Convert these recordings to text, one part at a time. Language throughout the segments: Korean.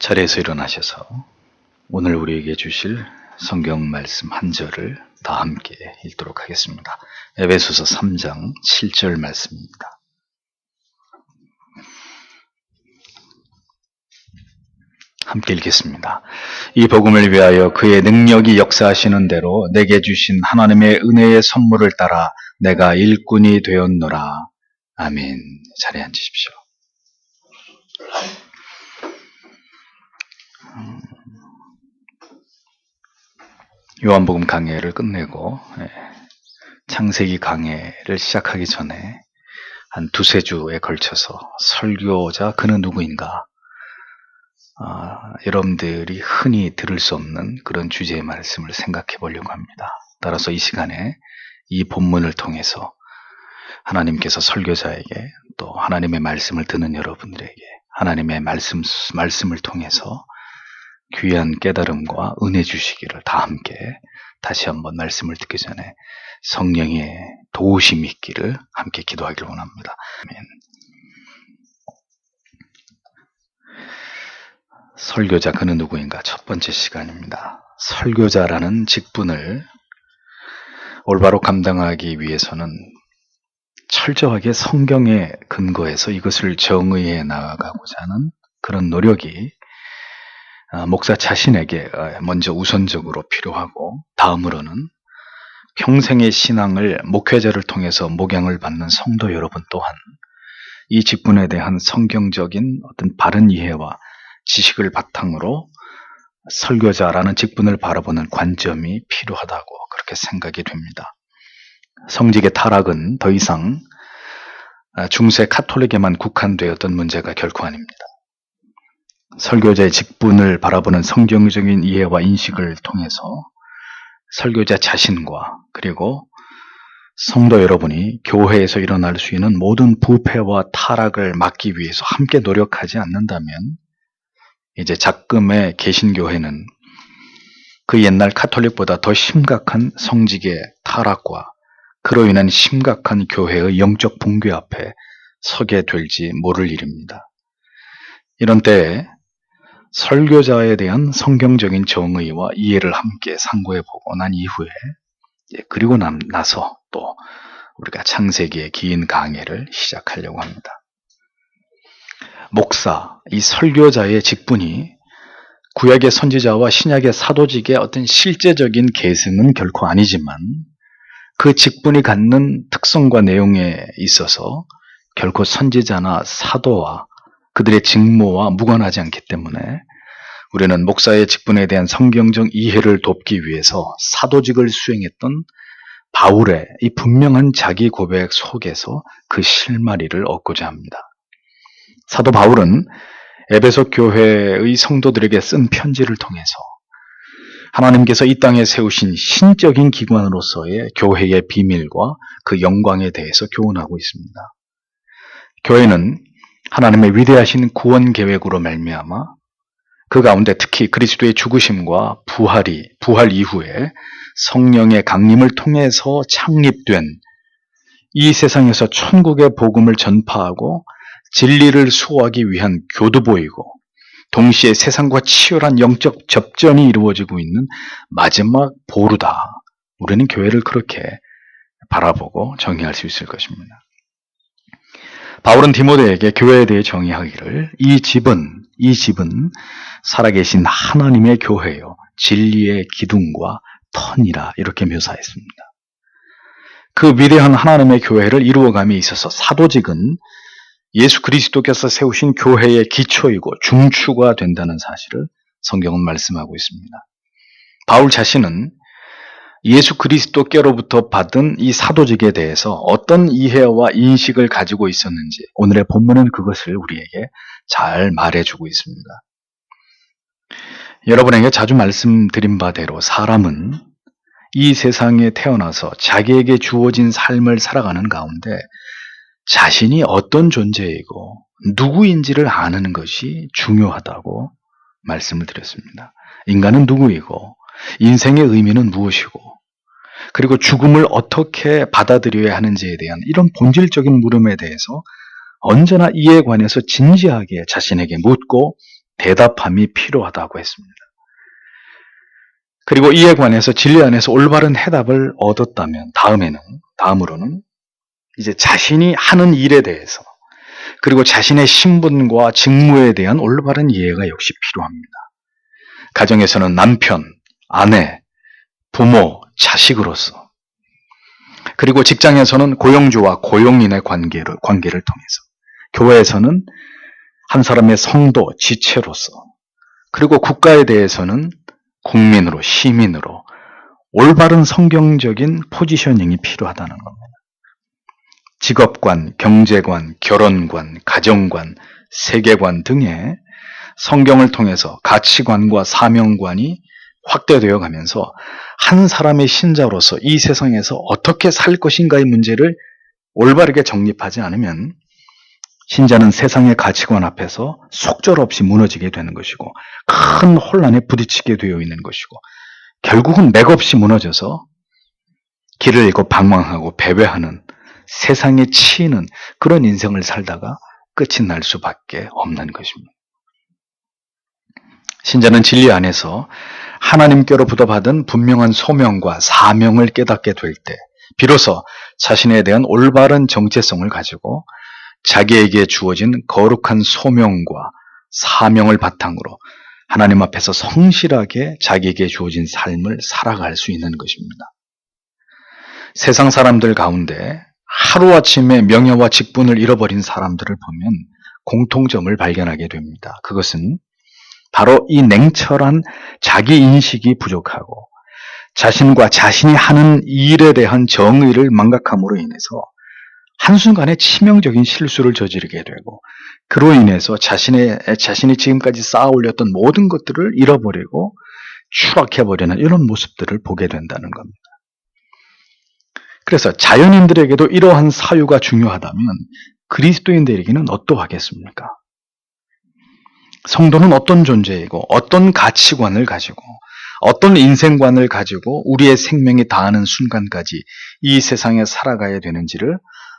자리에서 일어나셔서 오늘 우리에게 주실 성경 말씀 한 절을 다 함께 읽도록 하겠습니다. 에베소서 3장 7절 말씀입니다. 함께 읽겠습니다. 이 복음을 위하여 그의 능력이 역사하시는 대로 내게 주신 하나님의 은혜의 선물을 따라 내가 일꾼이 되었노라. 아멘. 자리에 앉으십시오. 요한복음 강해를 끝내고 창세기 강해를 시작하기 전에 한 두세 주에 걸쳐서 설교자 그는 누구인가, 여러분들이 흔히 들을 수 없는 그런 주제의 말씀을 생각해 보려고 합니다. 따라서 이 시간에 이 본문을 통해서 하나님께서 설교자에게 또 하나님의 말씀을 듣는 여러분들에게 하나님의 말씀을 통해서 귀한 깨달음과 은혜 주시기를 다 함께 다시 한번 말씀을 듣기 전에 성령의 도우심이 있기를 함께 기도하기를 원합니다. 아멘. 설교자 그는 누구인가 첫 번째 시간입니다. 설교자라는 직분을 올바로 감당하기 위해서는 철저하게 성경에 근거해서 이것을 정의해 나아가고자 하는 그런 노력이 목사 자신에게 먼저 우선적으로 필요하고, 다음으로는 평생의 신앙을 목회자를 통해서 목양을 받는 성도 여러분 또한 이 직분에 대한 성경적인 어떤 바른 이해와 지식을 바탕으로 설교자라는 직분을 바라보는 관점이 필요하다고 그렇게 생각이 됩니다. 성직의 타락은 더 이상 중세 카톨릭에만 국한되었던 문제가 결코 아닙니다. 설교자의 직분을 바라보는 성경적인 이해와 인식을 통해서 설교자 자신과 그리고 성도 여러분이 교회에서 일어날 수 있는 모든 부패와 타락을 막기 위해서 함께 노력하지 않는다면 이제 작금의 개신교회는 그 옛날 카톨릭보다 더 심각한 성직의 타락과 그로 인한 심각한 교회의 영적 붕괴 앞에 서게 될지 모를 일입니다. 이런 때에 설교자에 대한 성경적인 정의와 이해를 함께 상고해보고 난 이후에 그리고 나서 또 우리가 창세기의 긴 강해를 시작하려고 합니다. 목사, 이 설교자의 직분이 구약의 선지자와 신약의 사도직의 어떤 실제적인 계승은 결코 아니지만 그 직분이 갖는 특성과 내용에 있어서 결코 선지자나 사도와 그들의 직무와 무관하지 않기 때문에 우리는 목사의 직분에 대한 성경적 이해를 돕기 위해서 사도직을 수행했던 바울의 이 분명한 자기 고백 속에서 그 실마리를 얻고자 합니다. 사도 바울은 에베소 교회의 성도들에게 쓴 편지를 통해서 하나님께서 이 땅에 세우신 신적인 기관으로서의 교회의 비밀과 그 영광에 대해서 교훈하고 있습니다. 교회는 하나님의 위대하신 구원 계획으로 말미암아 그 가운데 특히 그리스도의 죽으심과 부활 이후에 성령의 강림을 통해서 창립된 이 세상에서 천국의 복음을 전파하고 진리를 수호하기 위한 교두보이고 동시에 세상과 치열한 영적 접전이 이루어지고 있는 마지막 보루다. 우리는 교회를 그렇게 바라보고 정의할 수 있을 것입니다. 바울은 디모데에게 교회에 대해 정의하기를 이 집은 살아계신 하나님의 교회요 진리의 기둥과 터니라 이렇게 묘사했습니다. 그 위대한 하나님의 교회를 이루어감에 있어서 사도직은 예수 그리스도께서 세우신 교회의 기초이고 중추가 된다는 사실을 성경은 말씀하고 있습니다. 바울 자신은 예수 그리스도께로부터 받은 이 사도직에 대해서 어떤 이해와 인식을 가지고 있었는지 오늘의 본문은 그것을 우리에게 잘 말해주고 있습니다. 여러분에게 자주 말씀드린 바대로 사람은 이 세상에 태어나서 자기에게 주어진 삶을 살아가는 가운데 자신이 어떤 존재이고 누구인지를 아는 것이 중요하다고 말씀을 드렸습니다. 인간은 누구이고 인생의 의미는 무엇이고 그리고 죽음을 어떻게 받아들여야 하는지에 대한 이런 본질적인 물음에 대해서 언제나 이에 관해서 진지하게 자신에게 묻고 대답함이 필요하다고 했습니다. 그리고 이에 관해서 진리 안에서 올바른 해답을 얻었다면 다음으로는 이제 자신이 하는 일에 대해서 그리고 자신의 신분과 직무에 대한 올바른 이해가 역시 필요합니다. 가정에서는 남편, 아내, 부모, 자식으로서 그리고 직장에서는 고용주와 고용인의 관계를 통해서 교회에서는 한 사람의 성도, 지체로서 그리고 국가에 대해서는 국민으로, 시민으로 올바른 성경적인 포지셔닝이 필요하다는 겁니다. 직업관, 경제관, 결혼관, 가정관, 세계관 등의 성경을 통해서 가치관과 사명관이 확대되어 가면서 한 사람의 신자로서 이 세상에서 어떻게 살 것인가의 문제를 올바르게 정립하지 않으면 신자는 세상의 가치관 앞에서 속절없이 무너지게 되는 것이고 큰 혼란에 부딪히게 되어 있는 것이고 결국은 맥없이 무너져서 길을 잃고 방황하고 배회하는 세상에 치이는 그런 인생을 살다가 끝이 날 수밖에 없는 것입니다. 신자는 진리 안에서 하나님께로부터 받은 분명한 소명과 사명을 깨닫게 될 때 비로소 자신에 대한 올바른 정체성을 가지고 자기에게 주어진 거룩한 소명과 사명을 바탕으로 하나님 앞에서 성실하게 자기에게 주어진 삶을 살아갈 수 있는 것입니다. 세상 사람들 가운데 하루아침에 명예와 직분을 잃어버린 사람들을 보면 공통점을 발견하게 됩니다. 그것은 바로 이 냉철한 자기인식이 부족하고 자신과 자신이 하는 일에 대한 정의를 망각함으로 인해서 한순간에 치명적인 실수를 저지르게 되고 그로 인해서 자신이 지금까지 쌓아 올렸던 모든 것들을 잃어버리고 추락해버리는 이런 모습들을 보게 된다는 겁니다. 그래서 자연인들에게도 이러한 사유가 중요하다면 그리스도인들에게는 어떠하겠습니까? 성도는 어떤 존재이고 어떤 가치관을 가지고 어떤 인생관을 가지고 우리의 생명이 다하는 순간까지 이 세상에 살아가야 되는지를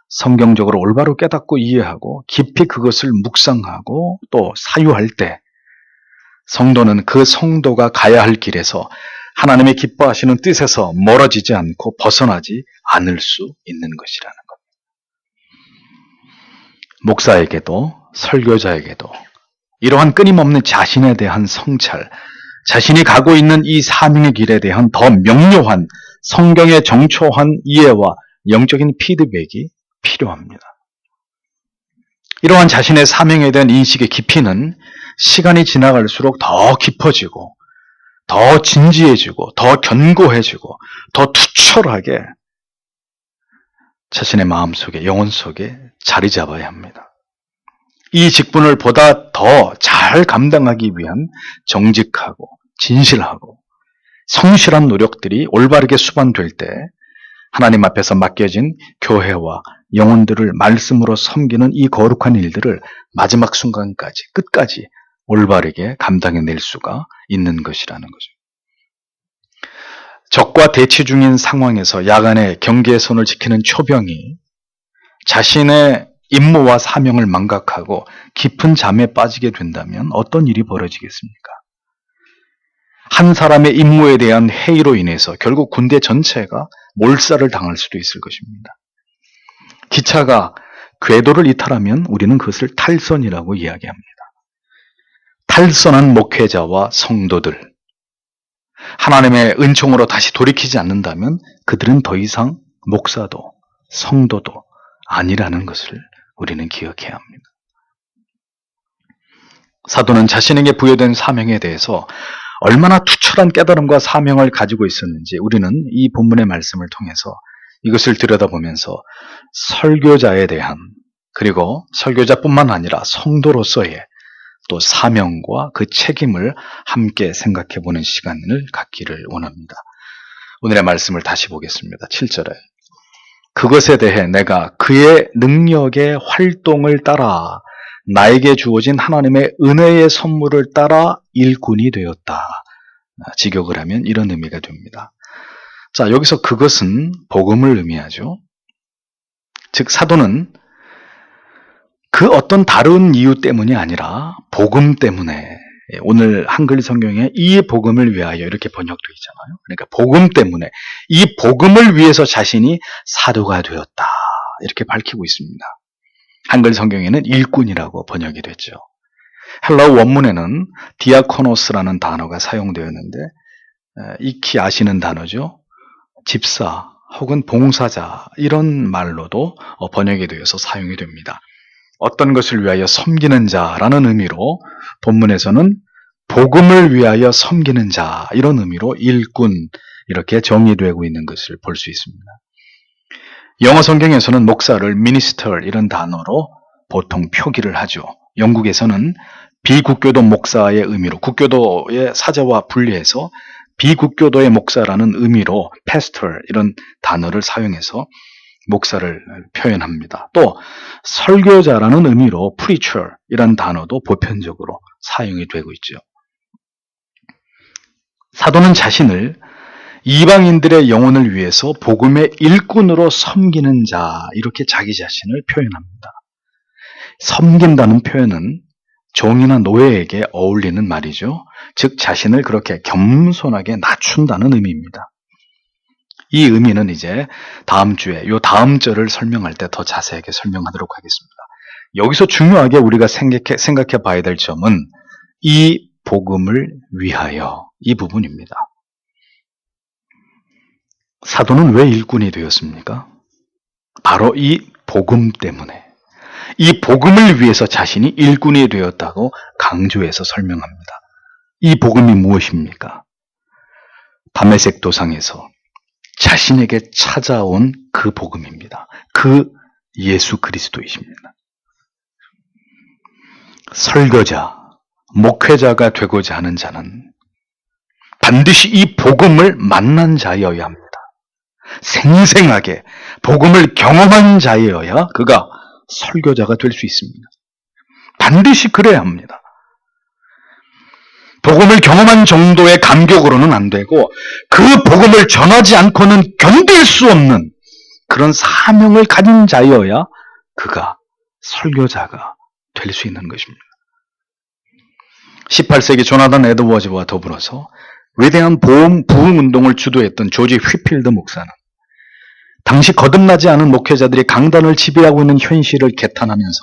성경적으로 올바로 깨닫고 이해하고 깊이 그것을 묵상하고 또 사유할 때 성도는 그 성도가 가야 할 길에서 하나님의 기뻐하시는 뜻에서 멀어지지 않고 벗어나지 않을 수 있는 것이라는 겁니다. 목사에게도 설교자에게도 이러한 끊임없는 자신에 대한 성찰, 자신이 가고 있는 이 사명의 길에 대한 더 명료한 성경의 정초한 이해와 영적인 피드백이 필요합니다. 이러한 자신의 사명에 대한 인식의 깊이는 시간이 지나갈수록 더 깊어지고 더 진지해지고 더 견고해지고 더 투철하게 자신의 마음속에 영혼 속에 자리 잡아야 합니다. 이 직분을 보다 더 잘 감당하기 위한 정직하고 진실하고 성실한 노력들이 올바르게 수반될 때 하나님 앞에서 맡겨진 교회와 영혼들을 말씀으로 섬기는 이 거룩한 일들을 마지막 순간까지 끝까지 올바르게 감당해낼 수가 있는 것이라는 거죠. 적과 대치 중인 상황에서 야간에 경계의 선을 지키는 초병이 자신의 임무와 사명을 망각하고 깊은 잠에 빠지게 된다면 어떤 일이 벌어지겠습니까? 한 사람의 임무에 대한 회의로 인해서 결국 군대 전체가 몰살을 당할 수도 있을 것입니다. 기차가 궤도를 이탈하면 우리는 그것을 탈선이라고 이야기합니다. 탈선한 목회자와 성도들, 하나님의 은총으로 다시 돌이키지 않는다면 그들은 더 이상 목사도 성도도 아니라는 것을 우리는 기억해야 합니다. 사도는 자신에게 부여된 사명에 대해서 얼마나 투철한 깨달음과 사명을 가지고 있었는지 우리는 이 본문의 말씀을 통해서 이것을 들여다보면서 설교자에 대한 그리고 설교자뿐만 아니라 성도로서의 또 사명과 그 책임을 함께 생각해보는 시간을 갖기를 원합니다. 오늘의 말씀을 다시 보겠습니다. 7절에 그것에 대해 내가 그의 능력의 활동을 따라 나에게 주어진 하나님의 은혜의 선물을 따라 일꾼이 되었다. 직역을 하면 이런 의미가 됩니다. 자, 여기서 그것은 복음을 의미하죠. 즉 사도는 그 어떤 다른 이유 때문이 아니라 복음 때문에 오늘 한글 성경에 이 복음을 위하여 이렇게 번역되어 있잖아요. 그러니까 복음 때문에 이 복음을 위해서 자신이 사도가 되었다. 이렇게 밝히고 있습니다. 한글 성경에는 일꾼이라고 번역이 됐죠. 헬라어 원문에는 디아코노스라는 단어가 사용되었는데 익히 아시는 단어죠. 집사 혹은 봉사자 이런 말로도 번역이 되어서 사용이 됩니다. 어떤 것을 위하여 섬기는 자라는 의미로 본문에서는 복음을 위하여 섬기는 자 이런 의미로 일꾼 이렇게 정의되고 있는 것을 볼 수 있습니다. 영어 성경에서는 목사를 minister 이런 단어로 보통 표기를 하죠. 영국에서는 비국교도 목사의 의미로 국교도의 사제와 분리해서 비국교도의 목사라는 의미로 pastor 이런 단어를 사용해서 목사를 표현합니다. 또 설교자라는 의미로 preacher 이런 단어도 보편적으로 사용이 되고 있죠. 사도는 자신을 이방인들의 영혼을 위해서 복음의 일꾼으로 섬기는 자 이렇게 자기 자신을 표현합니다. 섬긴다는 표현은 종이나 노예에게 어울리는 말이죠. 즉 자신을 그렇게 겸손하게 낮춘다는 의미입니다. 이 의미는 이제 다음 주에 요 다음 절을 설명할 때 더 자세하게 설명하도록 하겠습니다. 여기서 중요하게 우리가 생각해 봐야 될 점은 이 복음을 위하여 이 부분입니다. 사도는 왜 일꾼이 되었습니까? 바로 이 복음 때문에 이 복음을 위해서 자신이 일꾼이 되었다고 강조해서 설명합니다. 이 복음이 무엇입니까? 다메섹 도상에서 자신에게 찾아온 그 복음입니다. 그 예수 그리스도이십니다. 설교자, 목회자가 되고자 하는 자는 반드시 이 복음을 만난 자여야 합니다. 생생하게 복음을 경험한 자여야 그가 설교자가 될 수 있습니다. 반드시 그래야 합니다. 복음을 경험한 정도의 감격으로는 안 되고 그 복음을 전하지 않고는 견딜 수 없는 그런 사명을 가진 자여야 그가 설교자가 될 수 있는 것입니다. 18세기 조나단 에드워즈와 더불어서 위대한 부흥운동을 주도했던 조지 휘필드 목사는 당시 거듭나지 않은 목회자들이 강단을 지배하고 있는 현실을 개탄하면서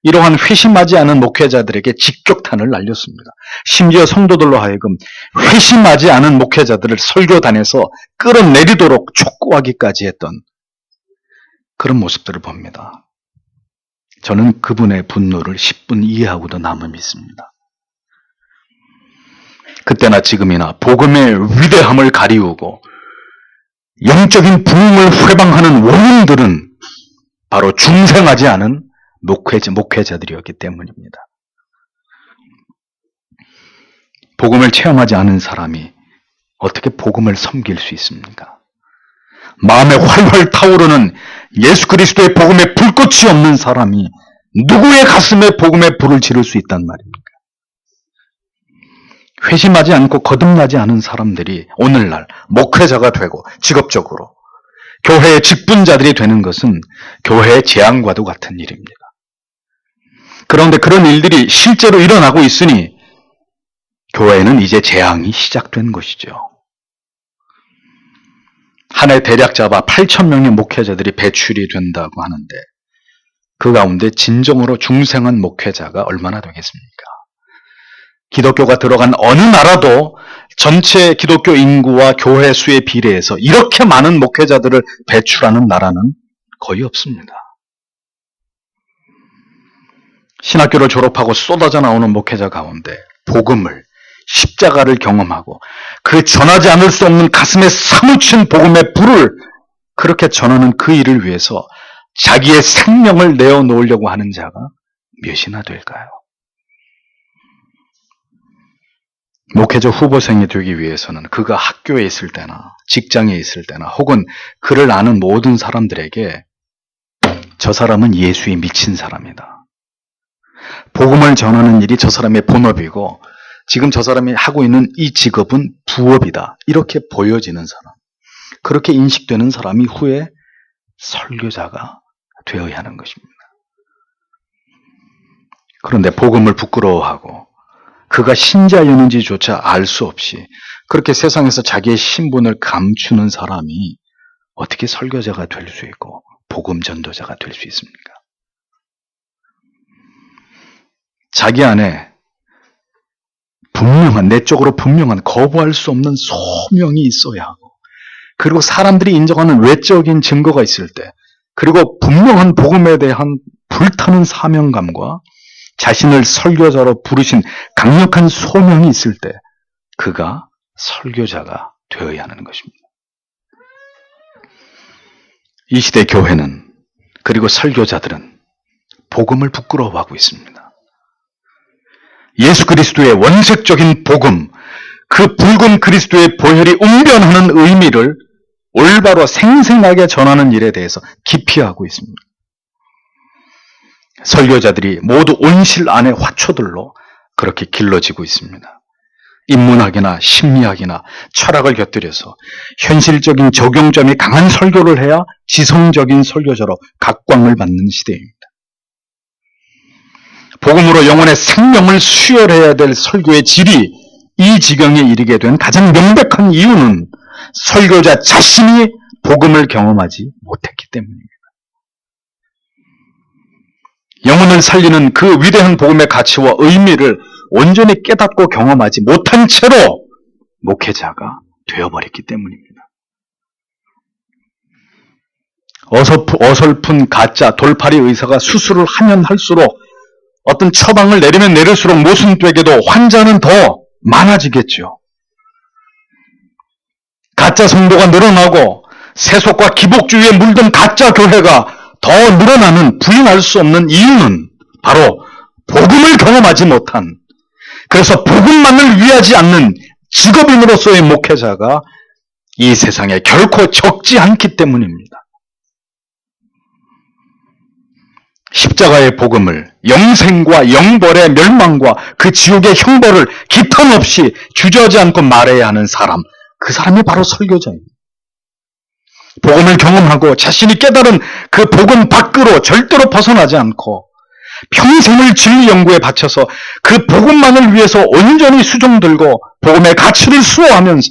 이러한 회심하지 않은 목회자들에게 직격탄을 날렸습니다. 심지어 성도들로 하여금 회심하지 않은 목회자들을 설교단에서 끌어내리도록 촉구하기까지 했던 그런 모습들을 봅니다. 저는 그분의 분노를 10분 이해하고도 남아 믿습니다. 그때나 지금이나 복음의 위대함을 가리우고 영적인 부흥을 회방하는 원인들은 바로 중생하지 않은 목회자들이었기 때문입니다. 복음을 체험하지 않은 사람이 어떻게 복음을 섬길 수 있습니까? 마음에 활활 타오르는 예수 그리스도의 복음에 불꽃이 없는 사람이 누구의 가슴에 복음의 불을 지를 수 있단 말입니까? 회심하지 않고 거듭나지 않은 사람들이 오늘날 목회자가 되고 직업적으로 교회의 직분자들이 되는 것은 교회의 재앙과도 같은 일입니다. 그런데 그런 일들이 실제로 일어나고 있으니 교회는 이제 재앙이 시작된 것이죠. 한 해 대략 잡아 8,000명의 목회자들이 배출이 된다고 하는데 그 가운데 진정으로 중생한 목회자가 얼마나 되겠습니까? 기독교가 들어간 어느 나라도 전체 기독교 인구와 교회 수에 비례해서 이렇게 많은 목회자들을 배출하는 나라는 거의 없습니다. 신학교를 졸업하고 쏟아져 나오는 목회자 가운데 복음을, 십자가를 경험하고 그 전하지 않을 수 없는 가슴에 사무친 복음의 불을 그렇게 전하는 그 일을 위해서 자기의 생명을 내어놓으려고 하는 자가 몇이나 될까요? 목회자 후보생이 되기 위해서는 그가 학교에 있을 때나 직장에 있을 때나 혹은 그를 아는 모든 사람들에게 저 사람은 예수에 미친 사람이다. 복음을 전하는 일이 저 사람의 본업이고 지금 저 사람이 하고 있는 이 직업은 부업이다. 이렇게 보여지는 사람. 그렇게 인식되는 사람이 후에 설교자가 되어야 하는 것입니다. 그런데 복음을 부끄러워하고 그가 신자였는지조차 알 수 없이 그렇게 세상에서 자기의 신분을 감추는 사람이 어떻게 설교자가 될 수 있고 복음 전도자가 될 수 있습니까? 자기 안에 분명한, 내적으로 분명한, 거부할 수 없는 소명이 있어야 하고, 그리고 사람들이 인정하는 외적인 증거가 있을 때, 그리고 분명한 복음에 대한 불타는 사명감과 자신을 설교자로 부르신 강력한 소명이 있을 때 그가 설교자가 되어야 하는 것입니다. 이 시대 교회는, 그리고 설교자들은 복음을 부끄러워하고 있습니다. 예수 그리스도의 원색적인 복음, 그 붉은 그리스도의 보혈이 웅변하는 의미를 올바로 생생하게 전하는 일에 대해서 기피하고 있습니다. 설교자들이 모두 온실 안의 화초들로 그렇게 길러지고 있습니다. 인문학이나 심리학이나 철학을 곁들여서 현실적인 적용점이 강한 설교를 해야 지성적인 설교자로 각광을 받는 시대입니다. 복음으로 영혼의 생명을 수혈해야 될 설교의 질이 이 지경에 이르게 된 가장 명백한 이유는 설교자 자신이 복음을 경험하지 못했기 때문입니다. 영혼을 살리는 그 위대한 복음의 가치와 의미를 온전히 깨닫고 경험하지 못한 채로 목회자가 되어버렸기 때문입니다. 어설픈 가짜 돌팔이 의사가 수술을 하면 할수록, 어떤 처방을 내리면 내릴수록 모순되게도 환자는 더 많아지겠죠. 가짜 성도가 늘어나고 세속과 기복주의에 물든 가짜 교회가 더 늘어나는, 부인할 수 없는 이유는 바로 복음을 경험하지 못한, 그래서 복음만을 위하지 않는 직업인으로서의 목회자가 이 세상에 결코 적지 않기 때문입니다. 십자가의 복음을, 영생과 영벌의 멸망과 그 지옥의 형벌을 기탄 없이 주저하지 않고 말해야 하는 사람, 그 사람이 바로 설교자입니다. 복음을 경험하고 자신이 깨달은 그 복음 밖으로 절대로 벗어나지 않고 평생을 진리 연구에 바쳐서 그 복음만을 위해서 온전히 수종 들고 복음의 가치를 수호하면서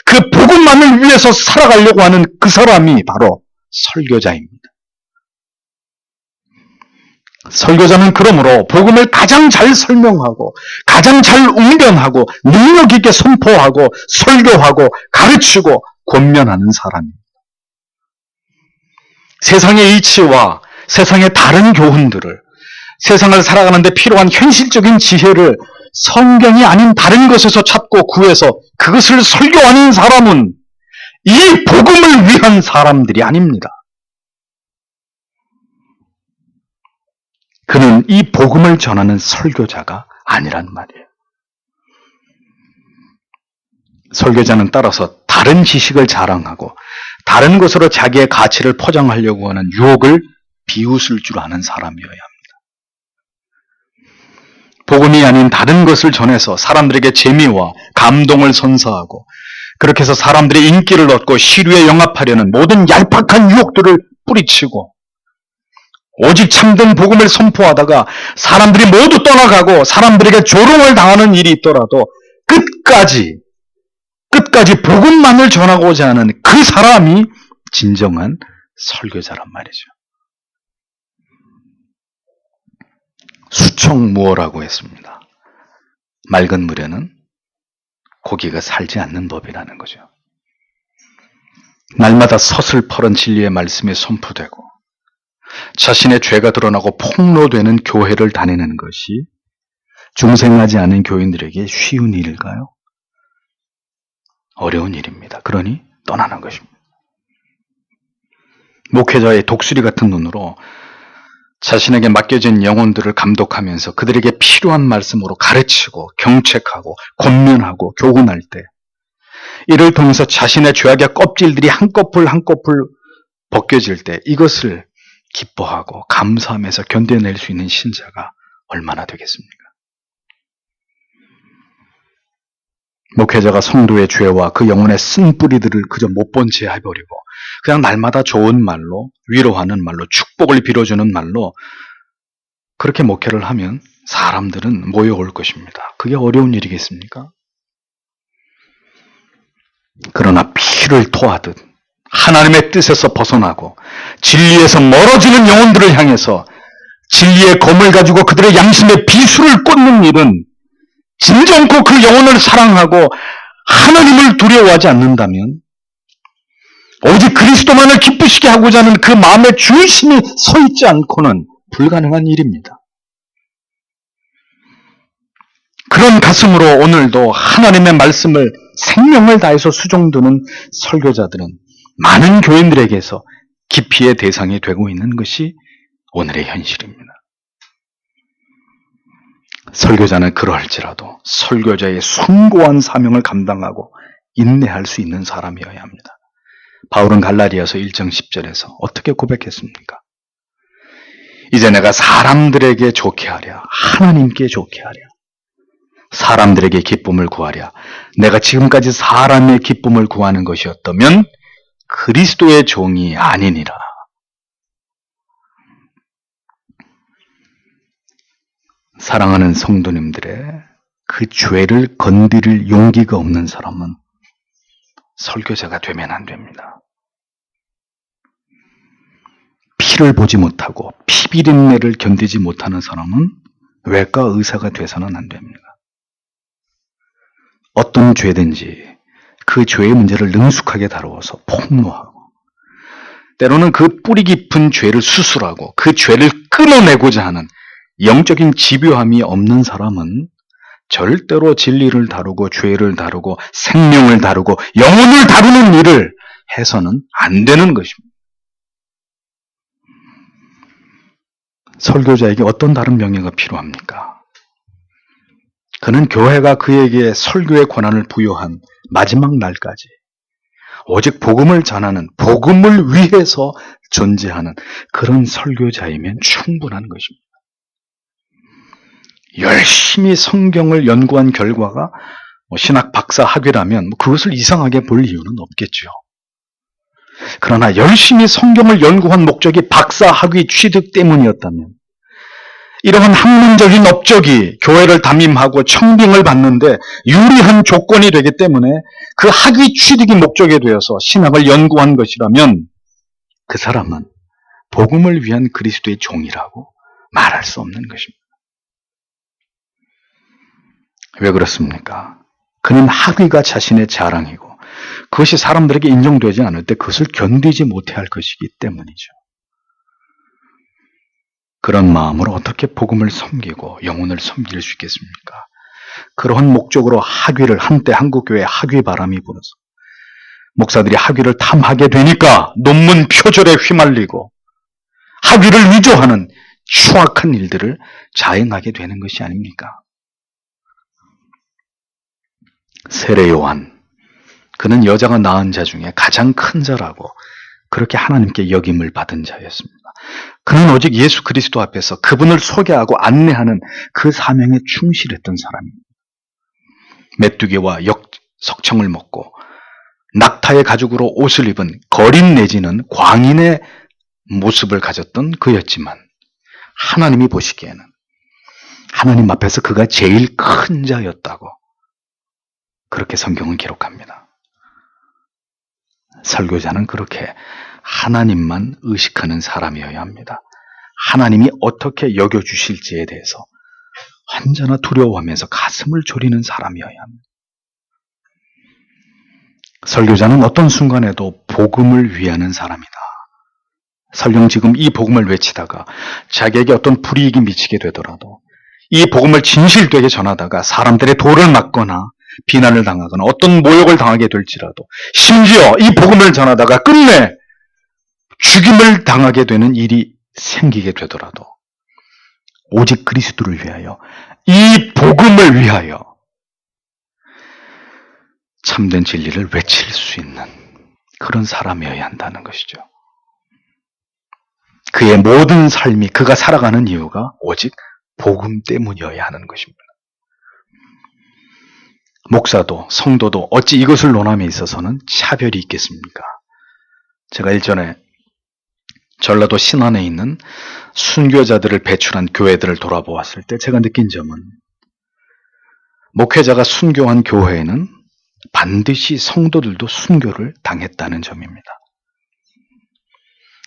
그 복음만을 위해서 살아가려고 하는 그 사람이 바로 설교자입니다. 설교자는 그러므로 복음을 가장 잘 설명하고 가장 잘 웅변하고 능력 있게 선포하고 설교하고 가르치고 권면하는 사람입니다. 세상의 이치와 세상의 다른 교훈들을, 세상을 살아가는데 필요한 현실적인 지혜를 성경이 아닌 다른 것에서 찾고 구해서 그것을 설교하는 사람은 이 복음을 위한 사람들이 아닙니다. 그는 이 복음을 전하는 설교자가 아니란 말이에요. 설교자는 따라서 다른 지식을 자랑하고 다른 것으로 자기의 가치를 포장하려고 하는 유혹을 비웃을 줄 아는 사람이어야 합니다. 복음이 아닌 다른 것을 전해서 사람들에게 재미와 감동을 선사하고 그렇게 해서 사람들의 인기를 얻고 시류에 영합하려는 모든 얄팍한 유혹들을 뿌리치고 오직 참된 복음을 선포하다가 사람들이 모두 떠나가고 사람들에게 조롱을 당하는 일이 있더라도 끝까지 복음만을 전하고자 하는 그 사람이 진정한 설교자란 말이죠. 수청무어라고 했습니다. 맑은 물에는 고기가 살지 않는 법이라는 거죠. 날마다 서슬퍼런 진리의 말씀이 선포되고 자신의 죄가 드러나고 폭로되는 교회를 다니는 것이 중생하지 않은 교인들에게 쉬운 일일까요? 어려운 일입니다. 그러니 떠나는 것입니다. 목회자의 독수리 같은 눈으로 자신에게 맡겨진 영혼들을 감독하면서 그들에게 필요한 말씀으로 가르치고 경책하고 권면하고 교훈할 때, 이를 통해서 자신의 죄악의 껍질들이 한꺼풀 한꺼풀 벗겨질 때 이것을 기뻐하고 감사하면서 견뎌낼 수 있는 신자가 얼마나 되겠습니까? 목회자가 성도의 죄와 그 영혼의 쓴뿌리들을 그저 못 본 채 해버리고 그냥 날마다 좋은 말로, 위로하는 말로, 축복을 빌어주는 말로 그렇게 목회를 하면 사람들은 모여올 것입니다. 그게 어려운 일이겠습니까? 그러나 피를 토하듯 하나님의 뜻에서 벗어나고 진리에서 멀어지는 영혼들을 향해서 진리의 검을 가지고 그들의 양심의 비수를 꽂는 일은 진정코 그 영혼을 사랑하고 하나님을 두려워하지 않는다면, 오직 그리스도만을 기쁘시게 하고자 하는 그 마음의 중심이 서 있지 않고는 불가능한 일입니다. 그런 가슴으로 오늘도 하나님의 말씀을 생명을 다해서 수종드는 설교자들은 많은 교인들에게서 기피의 대상이 되고 있는 것이 오늘의 현실입니다. 설교자는 그러할지라도 설교자의 숭고한 사명을 감당하고 인내할 수 있는 사람이어야 합니다. 바울은 갈라디아서 1장 10절에서 어떻게 고백했습니까? 이제 내가 사람들에게 좋게 하랴, 하나님께 좋게 하랴, 사람들에게 기쁨을 구하랴. 내가 지금까지 사람의 기쁨을 구하는 것이었다면 그리스도의 종이 아니니라. 사랑하는 성도님들의 그 죄를 건드릴 용기가 없는 사람은 설교자가 되면 안 됩니다. 피를 보지 못하고 피비린내를 견디지 못하는 사람은 외과 의사가 돼서는 안 됩니다. 어떤 죄든지 그 죄의 문제를 능숙하게 다루어서 폭로하고, 때로는 그 뿌리 깊은 죄를 수술하고 그 죄를 끊어내고자 하는 영적인 집요함이 없는 사람은 절대로 진리를 다루고 죄를 다루고 생명을 다루고 영혼을 다루는 일을 해서는 안 되는 것입니다. 설교자에게 어떤 다른 명예가 필요합니까? 그는 교회가 그에게 설교의 권한을 부여한 마지막 날까지 오직 복음을 전하는, 복음을 위해서 존재하는 그런 설교자이면 충분한 것입니다. 열심히 성경을 연구한 결과가 신학 박사 학위라면 그것을 이상하게 볼 이유는 없겠죠. 그러나 열심히 성경을 연구한 목적이 박사 학위 취득 때문이었다면, 이러한 학문적인 업적이 교회를 담임하고 청빙을 받는데 유리한 조건이 되기 때문에 그 학위 취득이 목적이 되어서 신학을 연구한 것이라면 그 사람은 복음을 위한 그리스도의 종이라고 말할 수 없는 것입니다. 왜 그렇습니까? 그는 학위가 자신의 자랑이고 그것이 사람들에게 인정되지 않을 때 그것을 견디지 못할 것이기 때문이죠. 그런 마음으로 어떻게 복음을 섬기고 영혼을 섬길 수 있겠습니까? 그러한 목적으로 학위를, 한때 한국교회 학위 바람이 불어서 목사들이 학위를 탐하게 되니까 논문 표절에 휘말리고 학위를 위조하는 추악한 일들을 자행하게 되는 것이 아닙니까? 세례 요한, 그는 여자가 낳은 자 중에 가장 큰 자라고 그렇게 하나님께 역임을 받은 자였습니다. 그는 오직 예수 그리스도 앞에서 그분을 소개하고 안내하는 그 사명에 충실했던 사람입니다. 메뚜기와 석청을 먹고 낙타의 가죽으로 옷을 입은 거린 내지는 광인의 모습을 가졌던 그였지만 하나님이 보시기에는 하나님 앞에서 그가 제일 큰 자였다고 그렇게 성경은 기록합니다. 설교자는 그렇게 하나님만 의식하는 사람이어야 합니다. 하나님이 어떻게 여겨주실지에 대해서 언제나 두려워하면서 가슴을 졸이는 사람이어야 합니다. 설교자는 어떤 순간에도 복음을 위하는 사람이다. 설령 지금 이 복음을 외치다가 자기에게 어떤 불이익이 미치게 되더라도 이 복음을 진실되게 전하다가 사람들의 돌을 맞거나 비난을 당하거나 어떤 모욕을 당하게 될지라도, 심지어 이 복음을 전하다가 끝내 죽임을 당하게 되는 일이 생기게 되더라도 오직 그리스도를 위하여, 이 복음을 위하여 참된 진리를 외칠 수 있는 그런 사람이어야 한다는 것이죠. 그의 모든 삶이, 그가 살아가는 이유가 오직 복음 때문이어야 하는 것입니다. 목사도 성도도 어찌 이것을 논함에 있어서는 차별이 있겠습니까? 제가 일전에 전라도 신안에 있는 순교자들을 배출한 교회들을 돌아보았을 때 제가 느낀 점은 목회자가 순교한 교회에는 반드시 성도들도 순교를 당했다는 점입니다.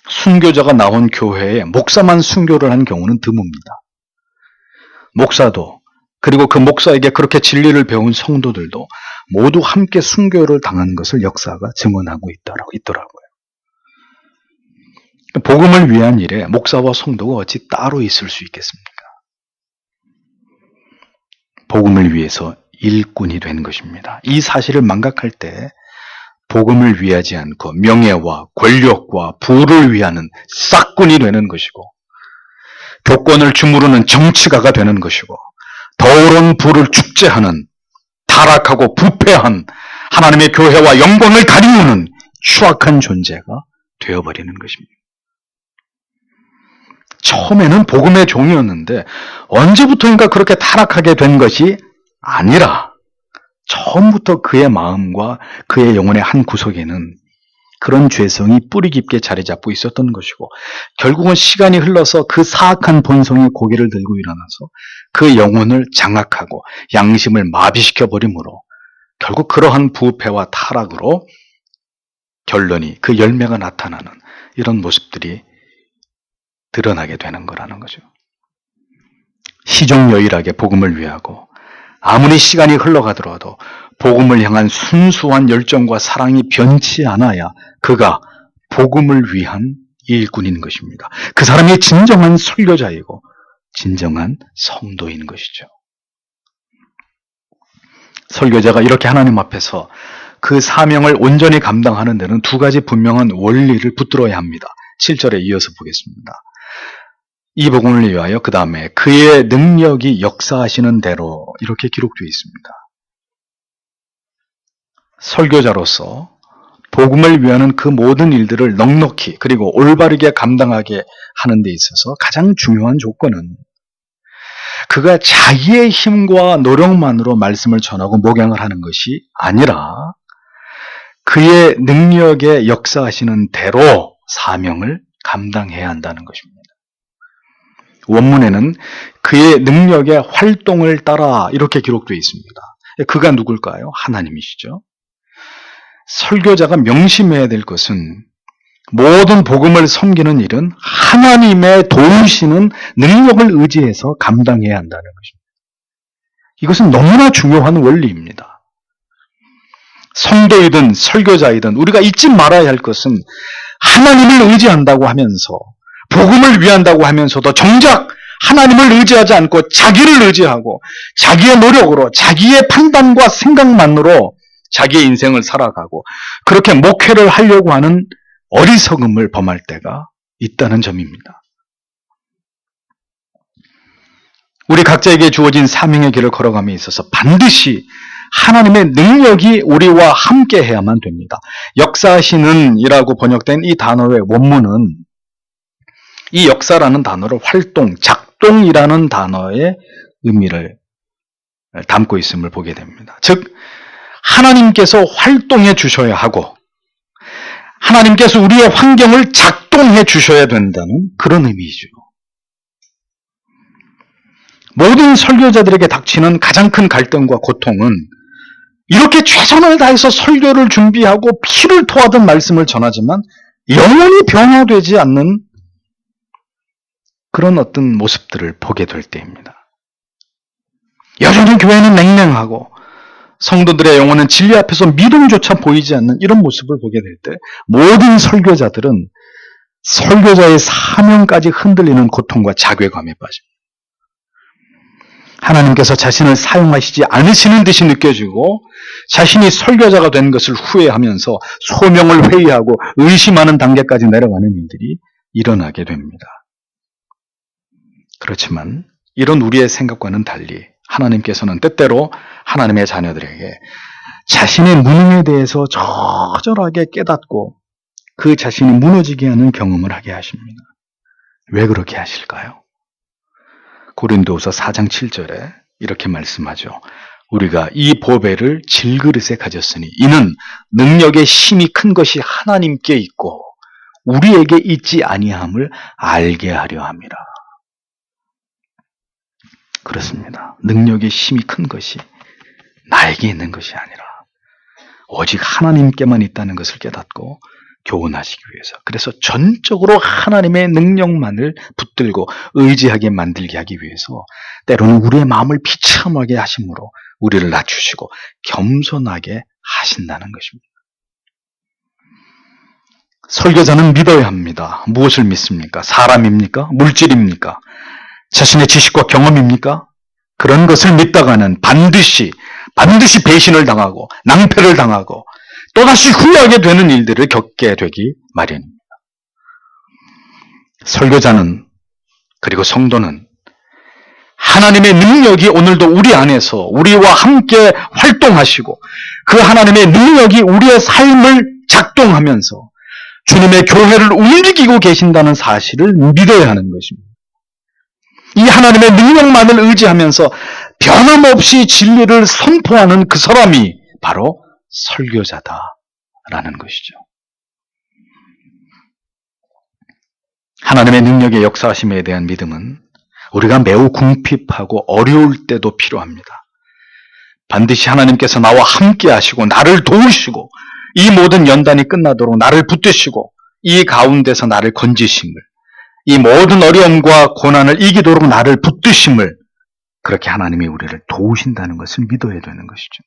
순교자가 나온 교회에 목사만 순교를 한 경우는 드뭅니다. 목사도 그리고 그 목사에게 그렇게 진리를 배운 성도들도 모두 함께 순교를 당한 것을 역사가 증언하고 있더라고요. 복음을 위한 일에 목사와 성도가 어찌 따로 있을 수 있겠습니까? 복음을 위해서 일꾼이 된 것입니다. 이 사실을 망각할 때 복음을 위하지 않고 명예와 권력과 부를 위하는 싹군이 되는 것이고 교권을 주무르는 정치가가 되는 것이고 더러운 부를 축제하는 타락하고 부패한 하나님의 교회와 영광을 가리우는 추악한 존재가 되어버리는 것입니다. 처음에는 복음의 종이었는데 언제부터인가 그렇게 타락하게 된 것이 아니라 처음부터 그의 마음과 그의 영혼의 한 구석에는 그런 죄성이 뿌리 깊게 자리 잡고 있었던 것이고 결국은 시간이 흘러서 그 사악한 본성의 고개를 들고 일어나서 그 영혼을 장악하고 양심을 마비시켜 버리므로 결국 그러한 부패와 타락으로 결론이 그 열매가 나타나는 이런 모습들이 드러나게 되는 거라는 거죠. 시종여일하게 복음을 위하고 아무리 시간이 흘러가더라도 복음을 향한 순수한 열정과 사랑이 변치 않아야 그가 복음을 위한 일꾼인 것입니다. 그 사람이 진정한 설교자이고 진정한 성도인 것이죠. 설교자가 이렇게 하나님 앞에서 그 사명을 온전히 감당하는 데는 두 가지 분명한 원리를 붙들어야 합니다. 7절에 이어서 보겠습니다. 이 복음을 위하여 그 다음에 그의 능력이 역사하시는 대로 이렇게 기록되어 있습니다. 설교자로서 복음을 위하는 그 모든 일들을 넉넉히 그리고 올바르게 감당하게 하는 데 있어서 가장 중요한 조건은 그가 자기의 힘과 노력만으로 말씀을 전하고 목양을 하는 것이 아니라 그의 능력에 역사하시는 대로 사명을 감당해야 한다는 것입니다. 원문에는 그의 능력의 활동을 따라 이렇게 기록되어 있습니다. 그가 누굴까요? 하나님이시죠. 설교자가 명심해야 될 것은 모든 복음을 섬기는 일은 하나님의 도우시는 능력을 의지해서 감당해야 한다는 것입니다. 이것은 너무나 중요한 원리입니다. 성도이든 설교자이든 우리가 잊지 말아야 할 것은 하나님을 의지한다고 하면서 복음을 위한다고 하면서도 정작 하나님을 의지하지 않고 자기를 의지하고 자기의 노력으로 자기의 판단과 생각만으로 자기의 인생을 살아가고 그렇게 목회를 하려고 하는 어리석음을 범할 때가 있다는 점입니다. 우리 각자에게 주어진 사명의 길을 걸어감에 있어서 반드시 하나님의 능력이 우리와 함께 해야만 됩니다. 역사하시는 이라고 번역된 이 단어의 원문은 이 역사라는 단어를 활동, 작동이라는 단어의 의미를 담고 있음을 보게 됩니다. 즉 하나님께서 활동해 주셔야 하고 하나님께서 우리의 환경을 작동해 주셔야 된다는 그런 의미이죠. 모든 설교자들에게 닥치는 가장 큰 갈등과 고통은 이렇게 최선을 다해서 설교를 준비하고 피를 토하던 말씀을 전하지만 영원히 변화되지 않는 그런 어떤 모습들을 보게 될 때입니다. 여전히 교회는 냉랭하고 성도들의 영혼은 진리 앞에서 믿음조차 보이지 않는 이런 모습을 보게 될 때 모든 설교자들은 설교자의 사명까지 흔들리는 고통과 자괴감에 빠집니다. 하나님께서 자신을 사용하시지 않으시는 듯이 느껴지고 자신이 설교자가 된 것을 후회하면서 소명을 회의하고 의심하는 단계까지 내려가는 일들이 일어나게 됩니다. 그렇지만 이런 우리의 생각과는 달리 하나님께서는 때때로 하나님의 자녀들에게 자신의 무능에 대해서 처절하게 깨닫고 그 자신이 무너지게 하는 경험을 하게 하십니다. 왜 그렇게 하실까요? 고린도후서 4장 7절에 이렇게 말씀하죠. 우리가 이 보배를 질그릇에 가졌으니 이는 능력의 힘이 큰 것이 하나님께 있고 우리에게 있지 아니함을 알게 하려 함이라. 그렇습니다. 능력의 힘이 큰 것이 나에게 있는 것이 아니라 오직 하나님께만 있다는 것을 깨닫고 교훈하시기 위해서, 그래서 전적으로 하나님의 능력만을 붙들고 의지하게 만들게 하기 위해서 때로는 우리의 마음을 비참하게 하심으로 우리를 낮추시고 겸손하게 하신다는 것입니다. 설교자는 믿어야 합니다. 무엇을 믿습니까? 사람입니까? 물질입니까? 자신의 지식과 경험입니까? 그런 것을 믿다가는 반드시 배신을 당하고 낭패를 당하고 또다시 후회하게 되는 일들을 겪게 되기 마련입니다. 설교자는, 그리고 성도는 하나님의 능력이 오늘도 우리 안에서 우리와 함께 활동하시고 그 하나님의 능력이 우리의 삶을 작동하면서 주님의 교회를 움직이고 계신다는 사실을 믿어야 하는 것입니다. 이 하나님의 능력만을 의지하면서 변함없이 진리를 선포하는 그 사람이 바로 설교자다라는 것이죠. 하나님의 능력의 역사하심에 대한 믿음은 우리가 매우 궁핍하고 어려울 때도 필요합니다. 반드시 하나님께서 나와 함께 하시고 나를 도우시고 이 모든 연단이 끝나도록 나를 붙드시고 이 가운데서 나를 건지심을, 이 모든 어려움과 고난을 이기도록 나를 붙드심을, 그렇게 하나님이 우리를 도우신다는 것을 믿어야 되는 것이죠.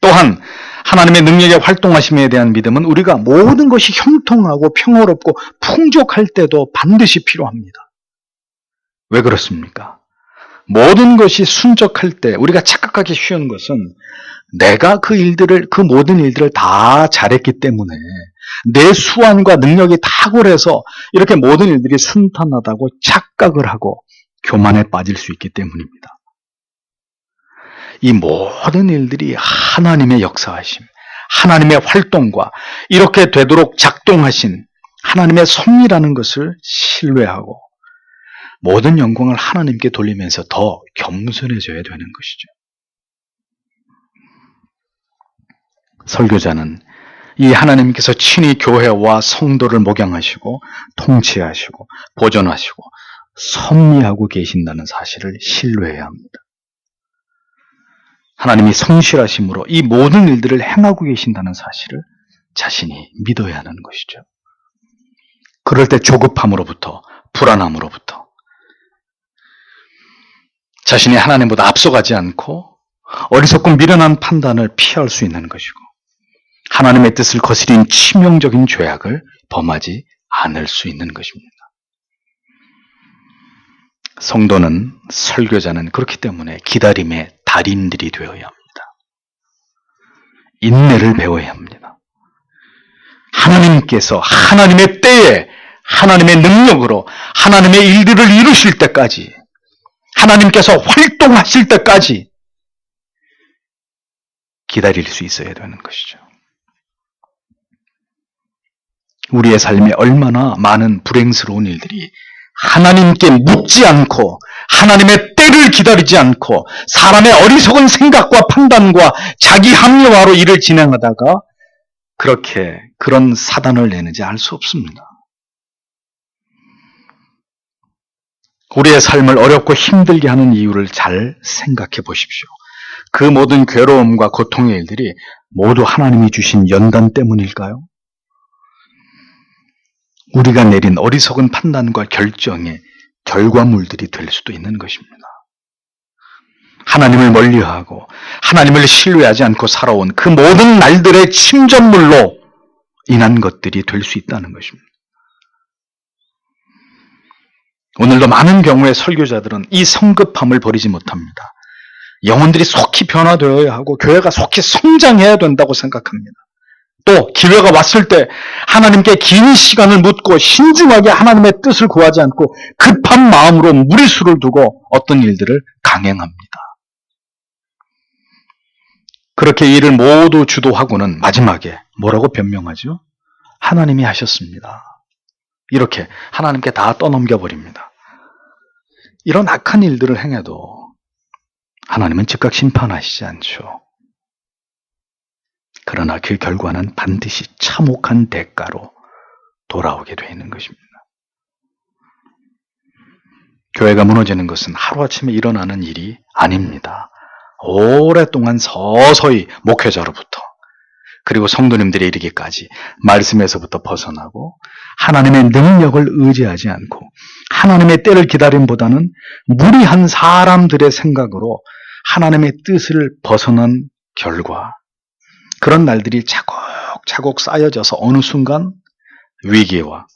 또한 하나님의 능력의 활동하심에 대한 믿음은 우리가 모든 것이 형통하고 평화롭고 풍족할 때도 반드시 필요합니다. 왜 그렇습니까? 모든 것이 순적할 때 우리가 착각하기 쉬운 것은 내가 그 모든 일들을 다 잘했기 때문에 내 수완과 능력이 탁월해서 이렇게 모든 일들이 순탄하다고 착각을 하고 교만에 빠질 수 있기 때문입니다. 이 모든 일들이 하나님의 역사하심, 하나님의 활동과 이렇게 되도록 작동하신 하나님의 섭리라는 것을 신뢰하고 모든 영광을 하나님께 돌리면서 더 겸손해져야 되는 것이죠. 설교자는 이 하나님께서 친히 교회와 성도를 목양하시고 통치하시고 보존하시고 섭리하고 계신다는 사실을 신뢰해야 합니다. 하나님이 성실하심으로 이 모든 일들을 행하고 계신다는 사실을 자신이 믿어야 하는 것이죠. 그럴 때 조급함으로부터, 불안함으로부터 자신이 하나님보다 앞서가지 않고 어리석고 미련한 판단을 피할 수 있는 것이고 하나님의 뜻을 거스린 치명적인 죄악을 범하지 않을 수 있는 것입니다. 성도는, 설교자는 그렇기 때문에 기다림의 달인들이 되어야 합니다. 인내를 배워야 합니다. 하나님께서 하나님의 때에 하나님의 능력으로 하나님의 일들을 이루실 때까지, 하나님께서 활동하실 때까지 기다릴 수 있어야 되는 것이죠. 우리의 삶에 얼마나 많은 불행스러운 일들이 하나님께 묻지 않고 하나님의 때를 기다리지 않고 사람의 어리석은 생각과 판단과 자기 합리화로 일을 진행하다가 그런 사단을 내는지 알 수 없습니다. 우리의 삶을 어렵고 힘들게 하는 이유를 잘 생각해 보십시오. 그 모든 괴로움과 고통의 일들이 모두 하나님이 주신 연단 때문일까요? 우리가 내린 어리석은 판단과 결정의 결과물들이 될 수도 있는 것입니다. 하나님을 멀리하고 하나님을 신뢰하지 않고 살아온 그 모든 날들의 침전물로 인한 것들이 될 수 있다는 것입니다. 오늘도 많은 경우에 설교자들은 이 성급함을 버리지 못합니다. 영혼들이 속히 변화되어야 하고 교회가 속히 성장해야 된다고 생각합니다. 또 기회가 왔을 때 하나님께 긴 시간을 묻고 신중하게 하나님의 뜻을 구하지 않고 급한 마음으로 무리수를 두고 어떤 일들을 강행합니다. 그렇게 일을 모두 주도하고는 마지막에 뭐라고 변명하죠? 하나님이 하셨습니다. 이렇게 하나님께 다 떠넘겨버립니다. 이런 악한 일들을 행해도 하나님은 즉각 심판하시지 않죠. 그러나 그 결과는 반드시 참혹한 대가로 돌아오게 되어 있는 것입니다. 교회가 무너지는 것은 하루아침에 일어나는 일이 아닙니다. 오랫동안 서서히 목회자로부터 그리고 성도님들이 이르기까지 말씀에서부터 벗어나고 하나님의 능력을 의지하지 않고 하나님의 때를 기다림보다는 무리한 사람들의 생각으로 하나님의 뜻을 벗어난 결과 그런 날들이 차곡차곡 쌓여져서 어느 순간 위기와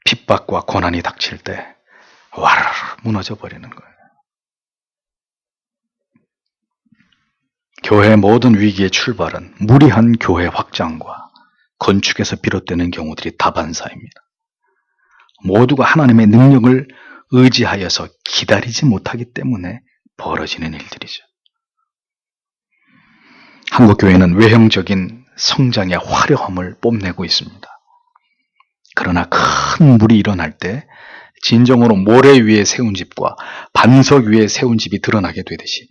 핍박과 고난이 닥칠 때 와르르 무너져 버리는 거예요. 교회의 모든 위기의 출발은 무리한 교회 확장과 건축에서 비롯되는 경우들이 다반사입니다. 모두가 하나님의 능력을 의지하여서 기다리지 못하기 때문에 벌어지는 일들이죠. 한국교회는 외형적인 성장의 화려함을 뽐내고 있습니다. 그러나 큰 물이 일어날 때 진정으로 모래 위에 세운 집과 반석 위에 세운 집이 드러나게 되듯이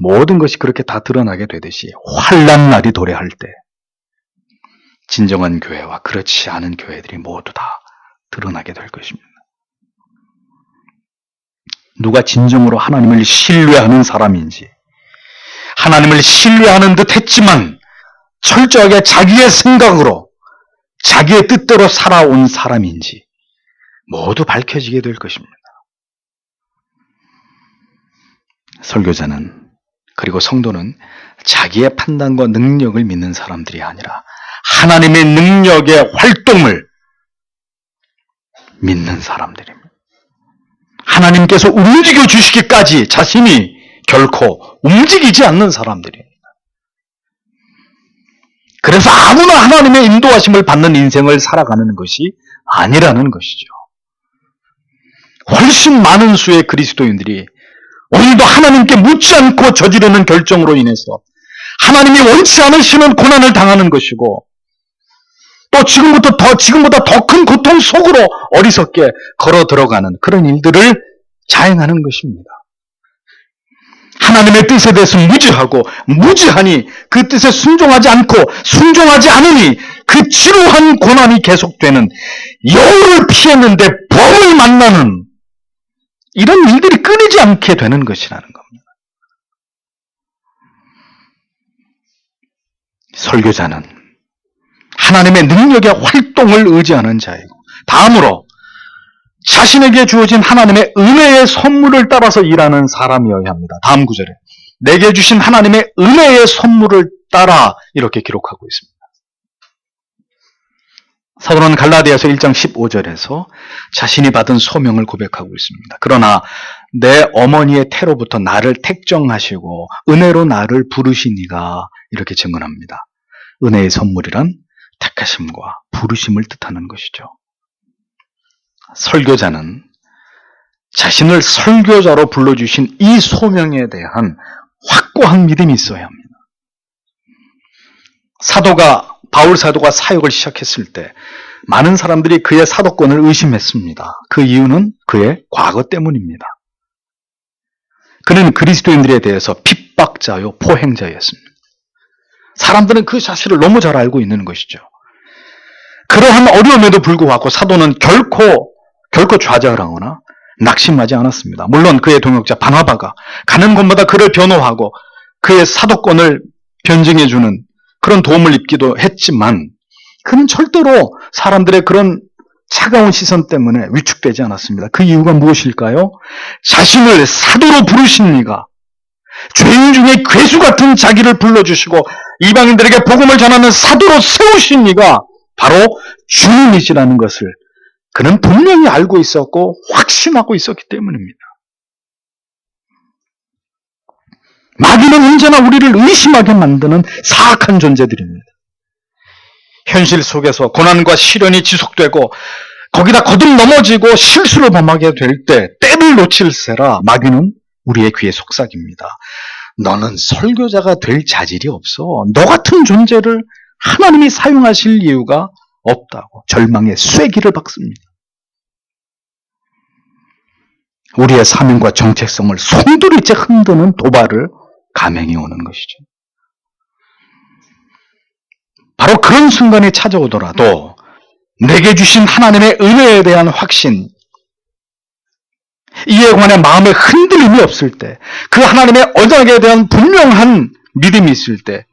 모든 것이 그렇게 다 드러나게 되듯이 환난 날이 도래할 때 진정한 교회와 그렇지 않은 교회들이 모두 다 드러나게 될 것입니다. 누가 진정으로 하나님을 신뢰하는 사람인지 하나님을 신뢰하는 듯 했지만 철저하게 자기의 생각으로 자기의 뜻대로 살아온 사람인지 모두 밝혀지게 될 것입니다. 설교자는 그리고 성도는 자기의 판단과 능력을 믿는 사람들이 아니라 하나님의 능력의 활동을 믿는 사람들입니다. 하나님께서 움직여 주시기까지 자신이 결코 움직이지 않는 사람들입니다. 그래서 아무나 하나님의 인도하심을 받는 인생을 살아가는 것이 아니라는 것이죠. 훨씬 많은 수의 그리스도인들이 오늘도 하나님께 묻지 않고 저지르는 결정으로 인해서 하나님이 원치 않으시는 고난을 당하는 것이고 또 지금보다 더 큰 고통 속으로 어리석게 걸어 들어가는 그런 일들을 자행하는 것입니다. 하나님의 뜻에 대해서 무지하니 그 뜻에 순종하지 않고 순종하지 않으니 그 지루한 고난이 계속되는 여우를 피했는데 범을 만나는 이런 일들이 끊이지 않게 되는 것이라는 겁니다. 설교자는 하나님의 능력의 활동을 의지하는 자이고 다음으로 자신에게 주어진 하나님의 은혜의 선물을 따라서 일하는 사람이어야 합니다. 다음 구절에 내게 주신 하나님의 은혜의 선물을 따라 이렇게 기록하고 있습니다. 사도는 갈라디아서 1장 15절에서 자신이 받은 소명을 고백하고 있습니다. 그러나 내 어머니의 태로부터 나를 택정하시고 은혜로 나를 부르시니가 이렇게 증언합니다. 은혜의 선물이란 택하심과 부르심을 뜻하는 것이죠. 설교자는 자신을 설교자로 불러주신 이 소명에 대한 확고한 믿음이 있어야 합니다. 바울 사도가 사역을 시작했을 때 많은 사람들이 그의 사도권을 의심했습니다. 그 이유는 그의 과거 때문입니다. 그는 그리스도인들에 대해서 핍박자요 포행자였습니다. 사람들은 그 사실을 너무 잘 알고 있는 것이죠. 그러한 어려움에도 불구하고 사도는 결코 좌절하거나 낙심하지 않았습니다. 물론 그의 동역자 바나바가 가는 곳마다 그를 변호하고 그의 사도권을 변증해주는 그런 도움을 입기도 했지만 그는 절대로 사람들의 그런 차가운 시선 때문에 위축되지 않았습니다. 그 이유가 무엇일까요? 자신을 사도로 부르신 이가 죄인 중에 괴수 같은 자기를 불러주시고 이방인들에게 복음을 전하는 사도로 세우신 이가 바로 주님이시라는 것을 그는 분명히 알고 있었고 확신하고 있었기 때문입니다. 마귀는 언제나 우리를 의심하게 만드는 사악한 존재들입니다. 현실 속에서 고난과 시련이 지속되고 거기다 거듭 넘어지고 실수를 범하게 될 때 때를 놓칠세라 마귀는 우리의 귀에 속삭입니다. 너는 설교자가 될 자질이 없어. 너 같은 존재를 하나님이 사용하실 이유가 없다고 절망의 쐐기를 박습니다. 우리의 사명과 정체성을 송두리째 흔드는 도발을 감행해 오는 것이죠. 바로 그런 순간이 찾아오더라도 내게 주신 하나님의 은혜에 대한 확신, 이에 관해 마음에 흔들림이 없을 때, 그 하나님의 언약에 대한 분명한 믿음이 있을 때,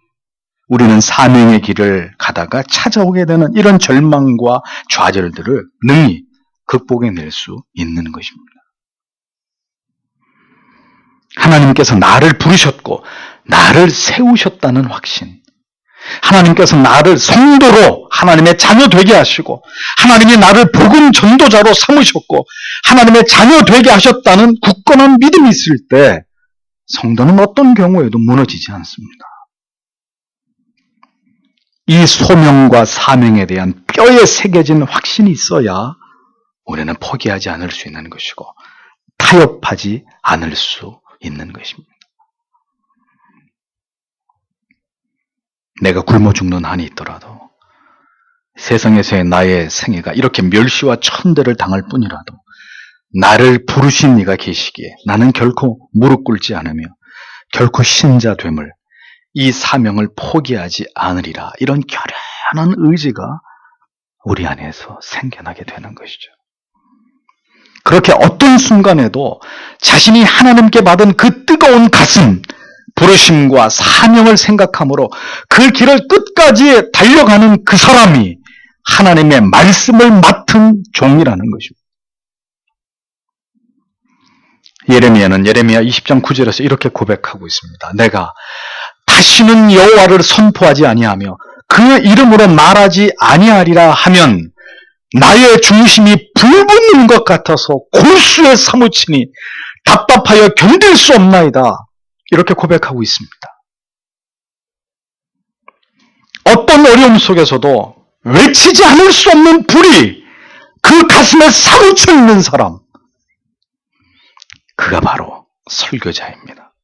우리는 사명의 길을 가다가 찾아오게 되는 이런 절망과 좌절들을 능히 극복해낼 수 있는 것입니다. 하나님께서 나를 부르셨고 나를 세우셨다는 확신, 하나님께서 나를 성도로 하나님의 자녀 되게 하시고 하나님이 나를 복음 전도자로 삼으셨고 하나님의 자녀 되게 하셨다는 굳건한 믿음이 있을 때 성도는 어떤 경우에도 무너지지 않습니다. 이 소명과 사명에 대한 뼈에 새겨진 확신이 있어야 우리는 포기하지 않을 수 있는 것이고 타협하지 않을 수 있는 것입니다. 내가 굶어 죽는 한이 있더라도 세상에서의 나의 생애가 이렇게 멸시와 천대를 당할 뿐이라도 나를 부르신 이가 계시기에 나는 결코 무릎 꿇지 않으며 결코 신자됨을, 이 사명을 포기하지 않으리라, 이런 결연한 의지가 우리 안에서 생겨나게 되는 것이죠. 그렇게 어떤 순간에도 자신이 하나님께 받은 그 뜨거운 가슴, 부르심과 사명을 생각함으로 그 길을 끝까지 달려가는 그 사람이 하나님의 말씀을 맡은 종이라는 것입니다. 예레미야는 예레미야 20장 9절에서 이렇게 고백하고 있습니다. 내가 다시는 여호와를 선포하지 아니하며 그 이름으로 말하지 아니하리라 하면 나의 중심이 불붙는 것 같아서 골수에 사무치니 답답하여 견딜 수 없나이다. 이렇게 고백하고 있습니다. 어떤 어려움 속에서도 외치지 않을 수 없는 불이 그 가슴에 사무쳐 있는 사람, 그가 바로 설교자입니다.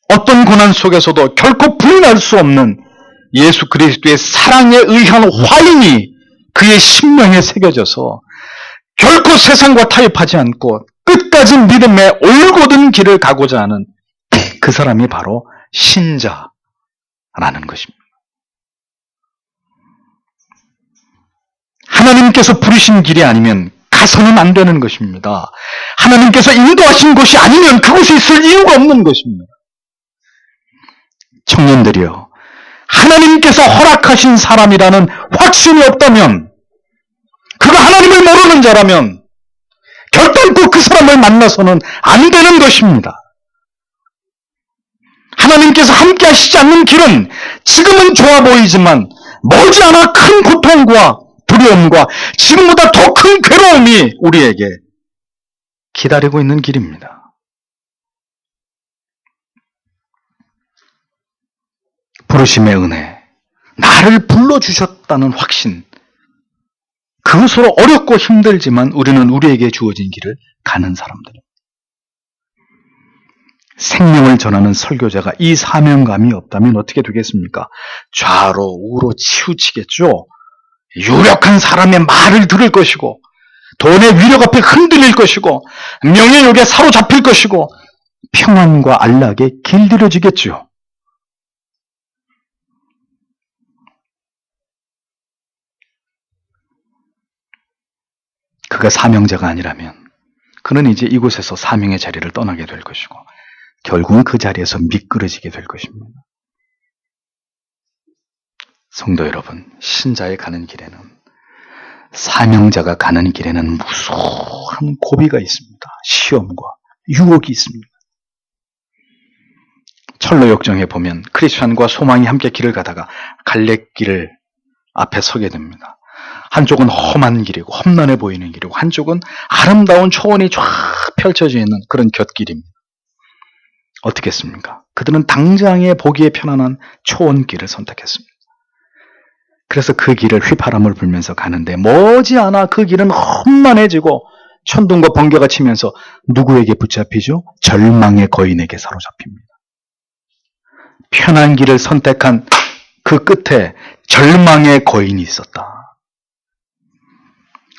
어떤 고난 속에서도 결코 부인할 수 없는 예수 그리스도의 사랑에 의한 화인이 그의 심령에 새겨져서 결코 세상과 타협하지 않고 끝까지 믿음의 올곧은 길을 가고자 하는 그 사람이 바로 신자라는 것입니다. 하나님께서 부르신 길이 아니면 가서는 안 되는 것입니다. 하나님께서 인도하신 곳이 아니면 그곳에 있을 이유가 없는 것입니다. 청년들이여, 하나님께서 허락하신 사람이라는 확신이 없다면, 그가 하나님을 모르는 자라면 결단코 그 사람을 만나서는 안 되는 것입니다. 하나님께서 함께 하시지 않는 길은 지금은 좋아 보이지만 머지않아 큰 고통과 두려움과 지금보다 더 큰 괴로움이 우리에게 기다리고 있는 길입니다. 부르심의 은혜, 나를 불러주셨다는 확신, 그것으로 어렵고 힘들지만 우리는 우리에게 주어진 길을 가는 사람들입니다. 생명을 전하는 설교자가 이 사명감이 없다면 어떻게 되겠습니까? 좌로 우로 치우치겠죠. 유력한 사람의 말을 들을 것이고 돈의 위력 앞에 흔들릴 것이고 명예욕에 사로잡힐 것이고 평안과 안락에 길들여지겠죠. 그가 사명자가 아니라면 그는 이제 이곳에서 사명의 자리를 떠나게 될 것이고 결국은 그 자리에서 미끄러지게 될 것입니다. 성도 여러분, 신자의 가는 길에는, 사명자가 가는 길에는 무수한 고비가 있습니다. 시험과 유혹이 있습니다. 철로 역정에 보면 크리스찬과 소망이 함께 길을 가다가 갈래길을 앞에 서게 됩니다. 한쪽은 험한 길이고 험난해 보이는 길이고 한쪽은 아름다운 초원이 쫙 펼쳐져 있는 그런 곁길입니다. 어떻게 했습니까? 그들은 당장에 보기에 편안한 초원길을 선택했습니다. 그래서 그 길을 휘바람을 불면서 가는데 머지않아 그 길은 험난해지고 천둥과 번개가 치면서 누구에게 붙잡히죠? 절망의 거인에게 사로잡힙니다. 편한 길을 선택한 그 끝에 절망의 거인이 있었다.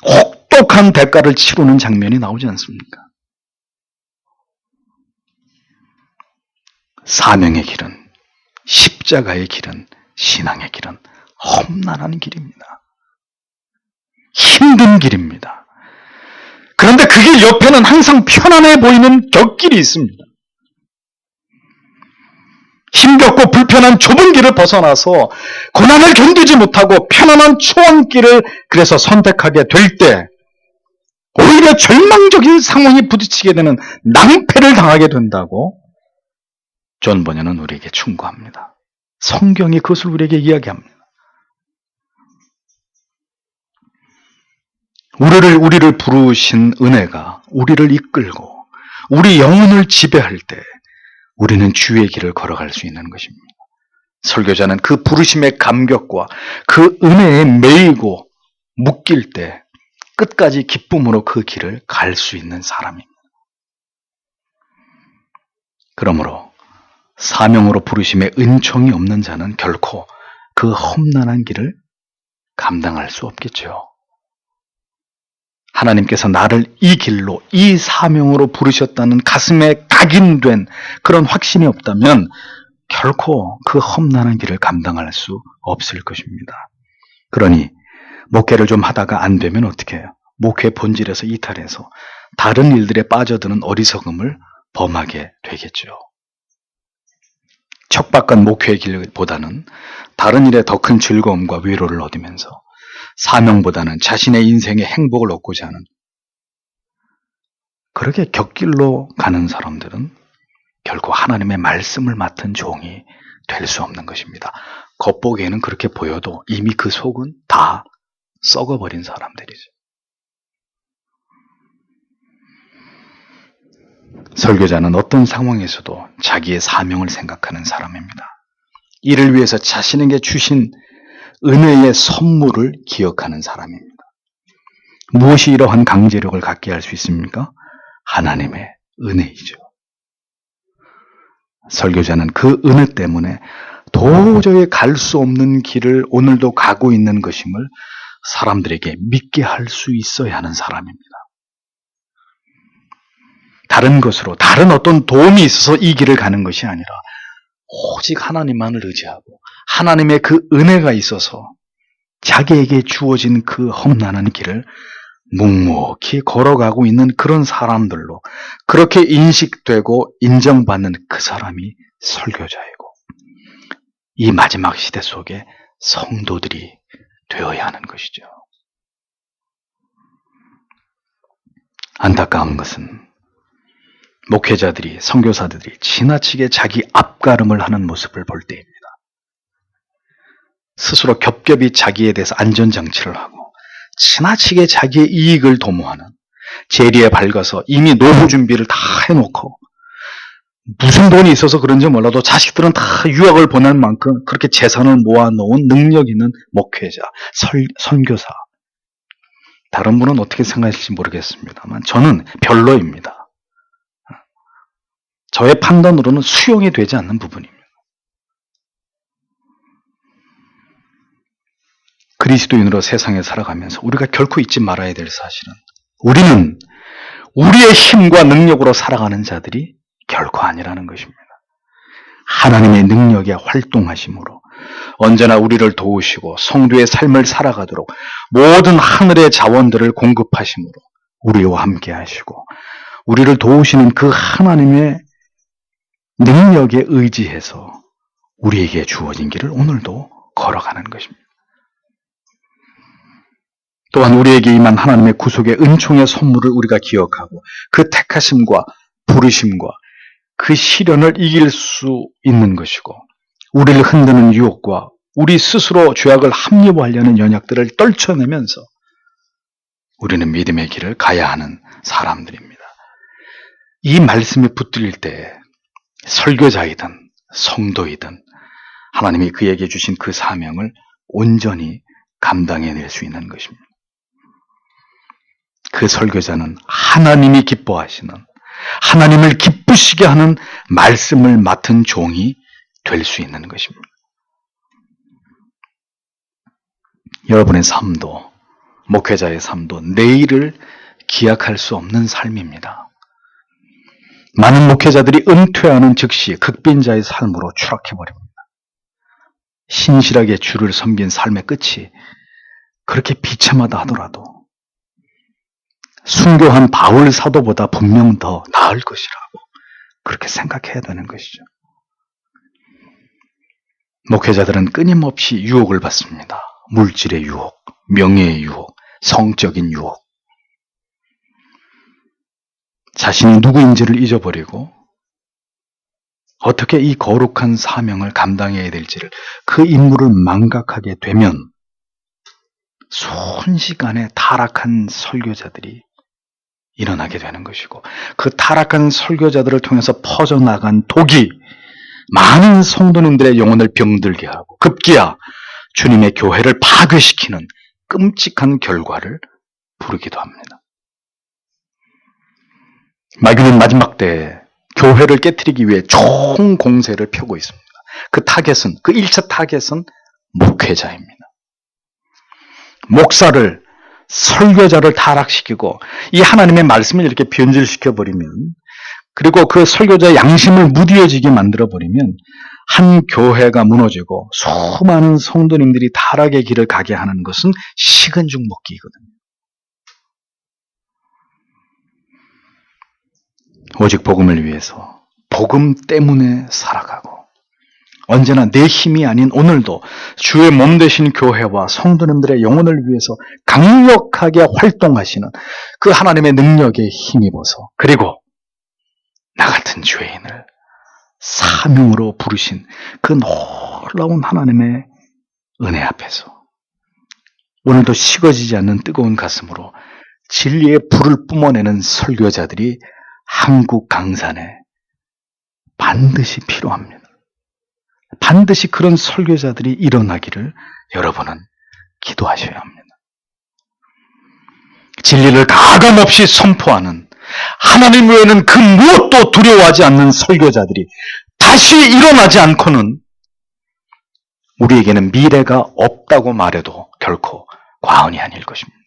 혹독한 대가를 치르는 장면이 나오지 않습니까? 사명의 길은, 십자가의 길은, 신앙의 길은 험난한 길입니다. 힘든 길입니다. 그런데 그 길 옆에는 항상 편안해 보이는 곁길이 있습니다. 힘겹고 불편한 좁은 길을 벗어나서 고난을 견디지 못하고 편안한 초원길을 그래서 선택하게 될 때 오히려 절망적인 상황에 부딪히게 되는 낭패를 당하게 된다고 존 번연은 우리에게 충고합니다. 성경이 그것을 우리에게 이야기합니다. 우리를 부르신 은혜가 우리를 이끌고 우리 영혼을 지배할 때 우리는 주의 길을 걸어갈 수 있는 것입니다. 설교자는 그 부르심의 감격과 그 은혜에 매이고 묶일 때 끝까지 기쁨으로 그 길을 갈 수 있는 사람입니다. 그러므로 사명으로 부르심에 은총이 없는 자는 결코 그 험난한 길을 감당할 수 없겠죠. 하나님께서 나를 이 길로, 이 사명으로 부르셨다는 가슴에 각인된 그런 확신이 없다면 결코 그 험난한 길을 감당할 수 없을 것입니다. 그러니 목회를 좀 하다가 안 되면 어떻게 해요? 목회 본질에서 이탈해서 다른 일들에 빠져드는 어리석음을 범하게 되겠죠. 척박한 목회의 길보다는 다른 일에 더 큰 즐거움과 위로를 얻으면서 사명보다는 자신의 인생의 행복을 얻고자 하는 그렇게 곁길로 가는 사람들은 결코 하나님의 말씀을 맡은 종이 될 수 없는 것입니다. 겉보기에는 그렇게 보여도 이미 그 속은 다 썩어버린 사람들이죠. 설교자는 어떤 상황에서도 자기의 사명을 생각하는 사람입니다. 이를 위해서 자신에게 주신 은혜의 선물을 기억하는 사람입니다. 무엇이 이러한 강제력을 갖게 할 수 있습니까? 하나님의 은혜이죠. 설교자는 그 은혜 때문에 도저히 갈 수 없는 길을 오늘도 가고 있는 것임을 사람들에게 믿게 할 수 있어야 하는 사람입니다. 다른 것으로, 다른 어떤 도움이 있어서 이 길을 가는 것이 아니라 오직 하나님만을 의지하고 하나님의 그 은혜가 있어서 자기에게 주어진 그 험난한 길을 묵묵히 걸어가고 있는 그런 사람들로 그렇게 인식되고 인정받는 그 사람이 설교자이고 이 마지막 시대 속에 성도들이 되어야 하는 것이죠. 안타까운 것은 목회자들이, 선교사들이 지나치게 자기 앞가름을 하는 모습을 볼 때입니다. 스스로 겹겹이 자기에 대해서 안전장치를 하고 지나치게 자기의 이익을 도모하는, 재리에 밝아서 이미 노후 준비를 다 해놓고 무슨 돈이 있어서 그런지 몰라도 자식들은 다 유학을 보낼 만큼 그렇게 재산을 모아놓은 능력 있는 목회자, 선교사. 다른 분은 어떻게 생각하실지 모르겠습니다만 저는 별로입니다. 저의 판단으로는 수용이 되지 않는 부분입니다. 그리스도인으로 세상에 살아가면서 우리가 결코 잊지 말아야 될 사실은 우리는 우리의 힘과 능력으로 살아가는 자들이 결코 아니라는 것입니다. 하나님의 능력에 활동하심으로 언제나 우리를 도우시고 성도의 삶을 살아가도록 모든 하늘의 자원들을 공급하심으로 우리와 함께 하시고 우리를 도우시는 그 하나님의 능력에 의지해서 우리에게 주어진 길을 오늘도 걸어가는 것입니다. 또한 우리에게 임한 하나님의 구속의 은총의 선물을 우리가 기억하고 그 택하심과 부르심과 그 시련을 이길 수 있는 것이고 우리를 흔드는 유혹과 우리 스스로 죄악을 합리화하려는 연약들을 떨쳐내면서 우리는 믿음의 길을 가야 하는 사람들입니다. 이 말씀이 붙들릴 때 설교자이든 성도이든 하나님이 그에게 주신 그 사명을 온전히 감당해낼 수 있는 것입니다. 그 설교자는 하나님이 기뻐하시는, 하나님을 기쁘시게 하는 말씀을 맡은 종이 될 수 있는 것입니다. 여러분의 삶도, 목회자의 삶도 내일을 기약할 수 없는 삶입니다. 많은 목회자들이 은퇴하는 즉시 극빈자의 삶으로 추락해버립니다. 신실하게 주를 섬긴 삶의 끝이 그렇게 비참하다 하더라도 순교한 바울 사도보다 분명 더 나을 것이라고 그렇게 생각해야 되는 것이죠. 목회자들은 끊임없이 유혹을 받습니다. 물질의 유혹, 명예의 유혹, 성적인 유혹. 자신이 누구인지를 잊어버리고 어떻게 이 거룩한 사명을 감당해야 될지를 그 임무를 망각하게 되면 순식간에 타락한 설교자들이 일어나게 되는 것이고 그 타락한 설교자들을 통해서 퍼져나간 독이 많은 성도님들의 영혼을 병들게 하고 급기야 주님의 교회를 파괴시키는 끔찍한 결과를 부르기도 합니다. 마귀는 마지막 때에 교회를 깨트리기 위해 총공세를 펴고 있습니다. 그 타겟은, 그 1차 타겟은 목회자입니다. 목사를, 설교자를 타락시키고 이 하나님의 말씀을 이렇게 변질시켜버리면, 그리고 그 설교자의 양심을 무디어지게 만들어버리면 한 교회가 무너지고 수많은 성도님들이 타락의 길을 가게 하는 것은 식은 죽 먹기이거든요. 오직 복음을 위해서, 복음 때문에 살아가고 언제나 내 힘이 아닌 오늘도 주의 몸 되신 교회와 성도님들의 영혼을 위해서 강력하게 활동하시는 그 하나님의 능력에 힘입어서, 그리고 나 같은 죄인을 사명으로 부르신 그 놀라운 하나님의 은혜 앞에서 오늘도 식어지지 않는 뜨거운 가슴으로 진리의 불을 뿜어내는 설교자들이 한국 강산에 반드시 필요합니다. 반드시 그런 설교자들이 일어나기를 여러분은 기도하셔야 합니다. 진리를 가감없이 선포하는, 하나님 외에는 그 무엇도 두려워하지 않는 설교자들이 다시 일어나지 않고는 우리에게는 미래가 없다고 말해도 결코 과언이 아닐 것입니다.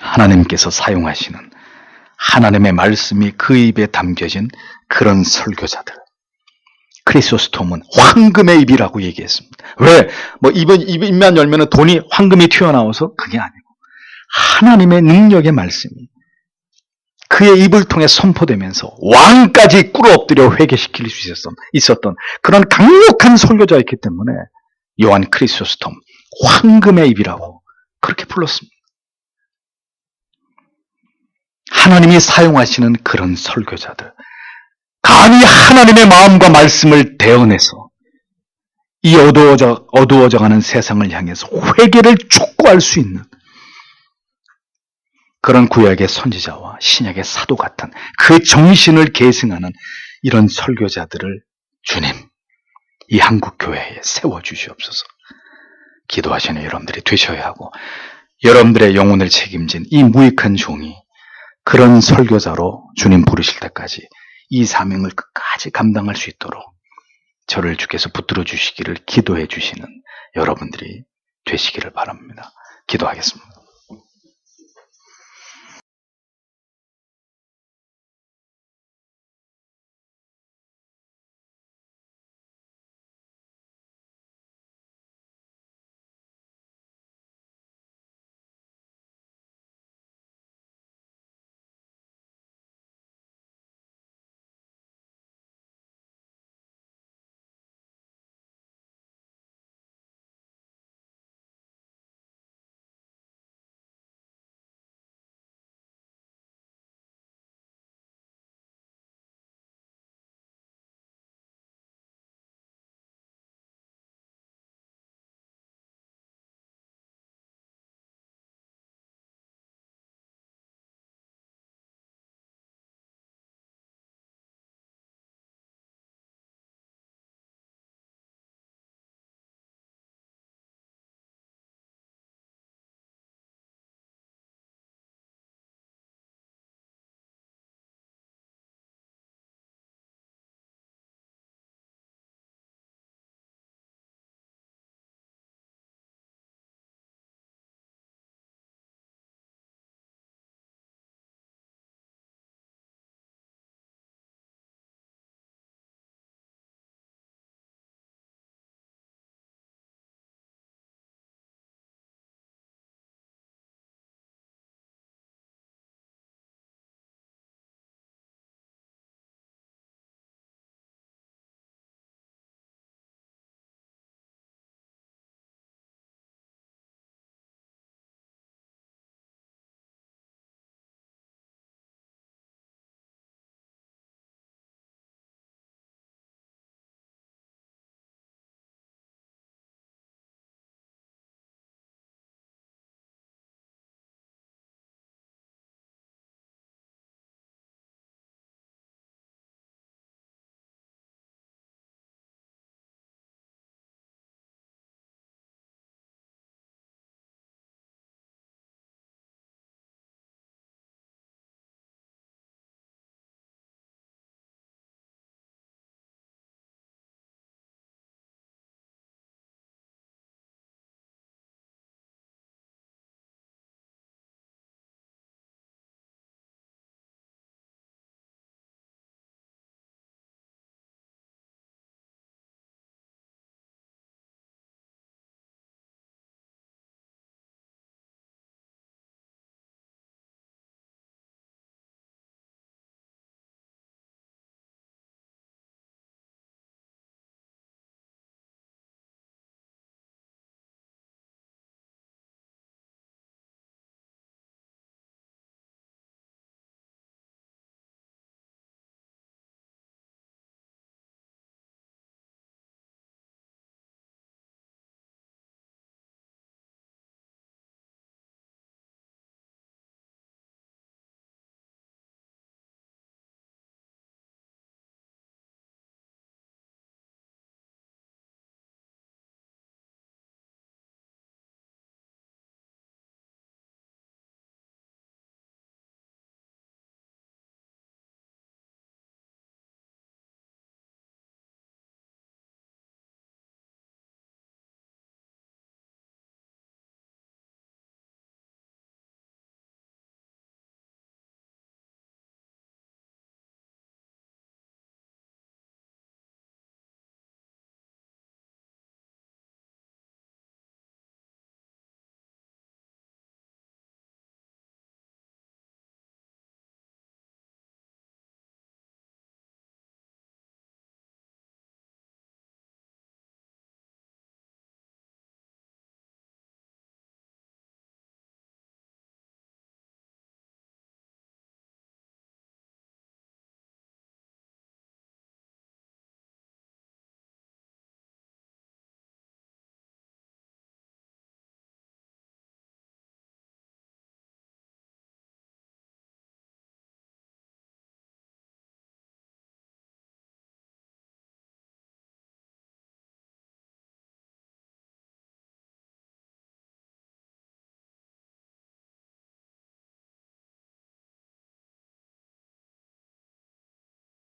하나님께서 사용하시는 하나님의 말씀이 그 입에 담겨진 그런 설교자들, 크리소스톰은 황금의 입이라고 얘기했습니다. 왜? 입만 열면 돈이, 황금이 튀어나와서? 그게 아니고 하나님의 능력의 말씀이 그의 입을 통해 선포되면서 왕까지 꿇어엎드려 회개시킬 수 있었던 그런 강력한 설교자였기 때문에 요한 크리소스톰, 황금의 입이라고 그렇게 불렀습니다. 하나님이 사용하시는 그런 설교자들, 감히 하나님의 마음과 말씀을 대언해서 이 어두워져가는 세상을 향해서 회개를 촉구할 수 있는 그런 구약의 선지자와 신약의 사도 같은 그 정신을 계승하는 이런 설교자들을 주님, 이 한국 교회에 세워주시옵소서. 기도하시는 여러분들이 되셔야 하고, 여러분들의 영혼을 책임진 이 무익한 종이 그런 설교자로 주님 부르실 때까지 이 사명을 끝까지 감당할 수 있도록 저를 주께서 붙들어 주시기를 기도해 주시는 여러분들이 되시기를 바랍니다. 기도하겠습니다.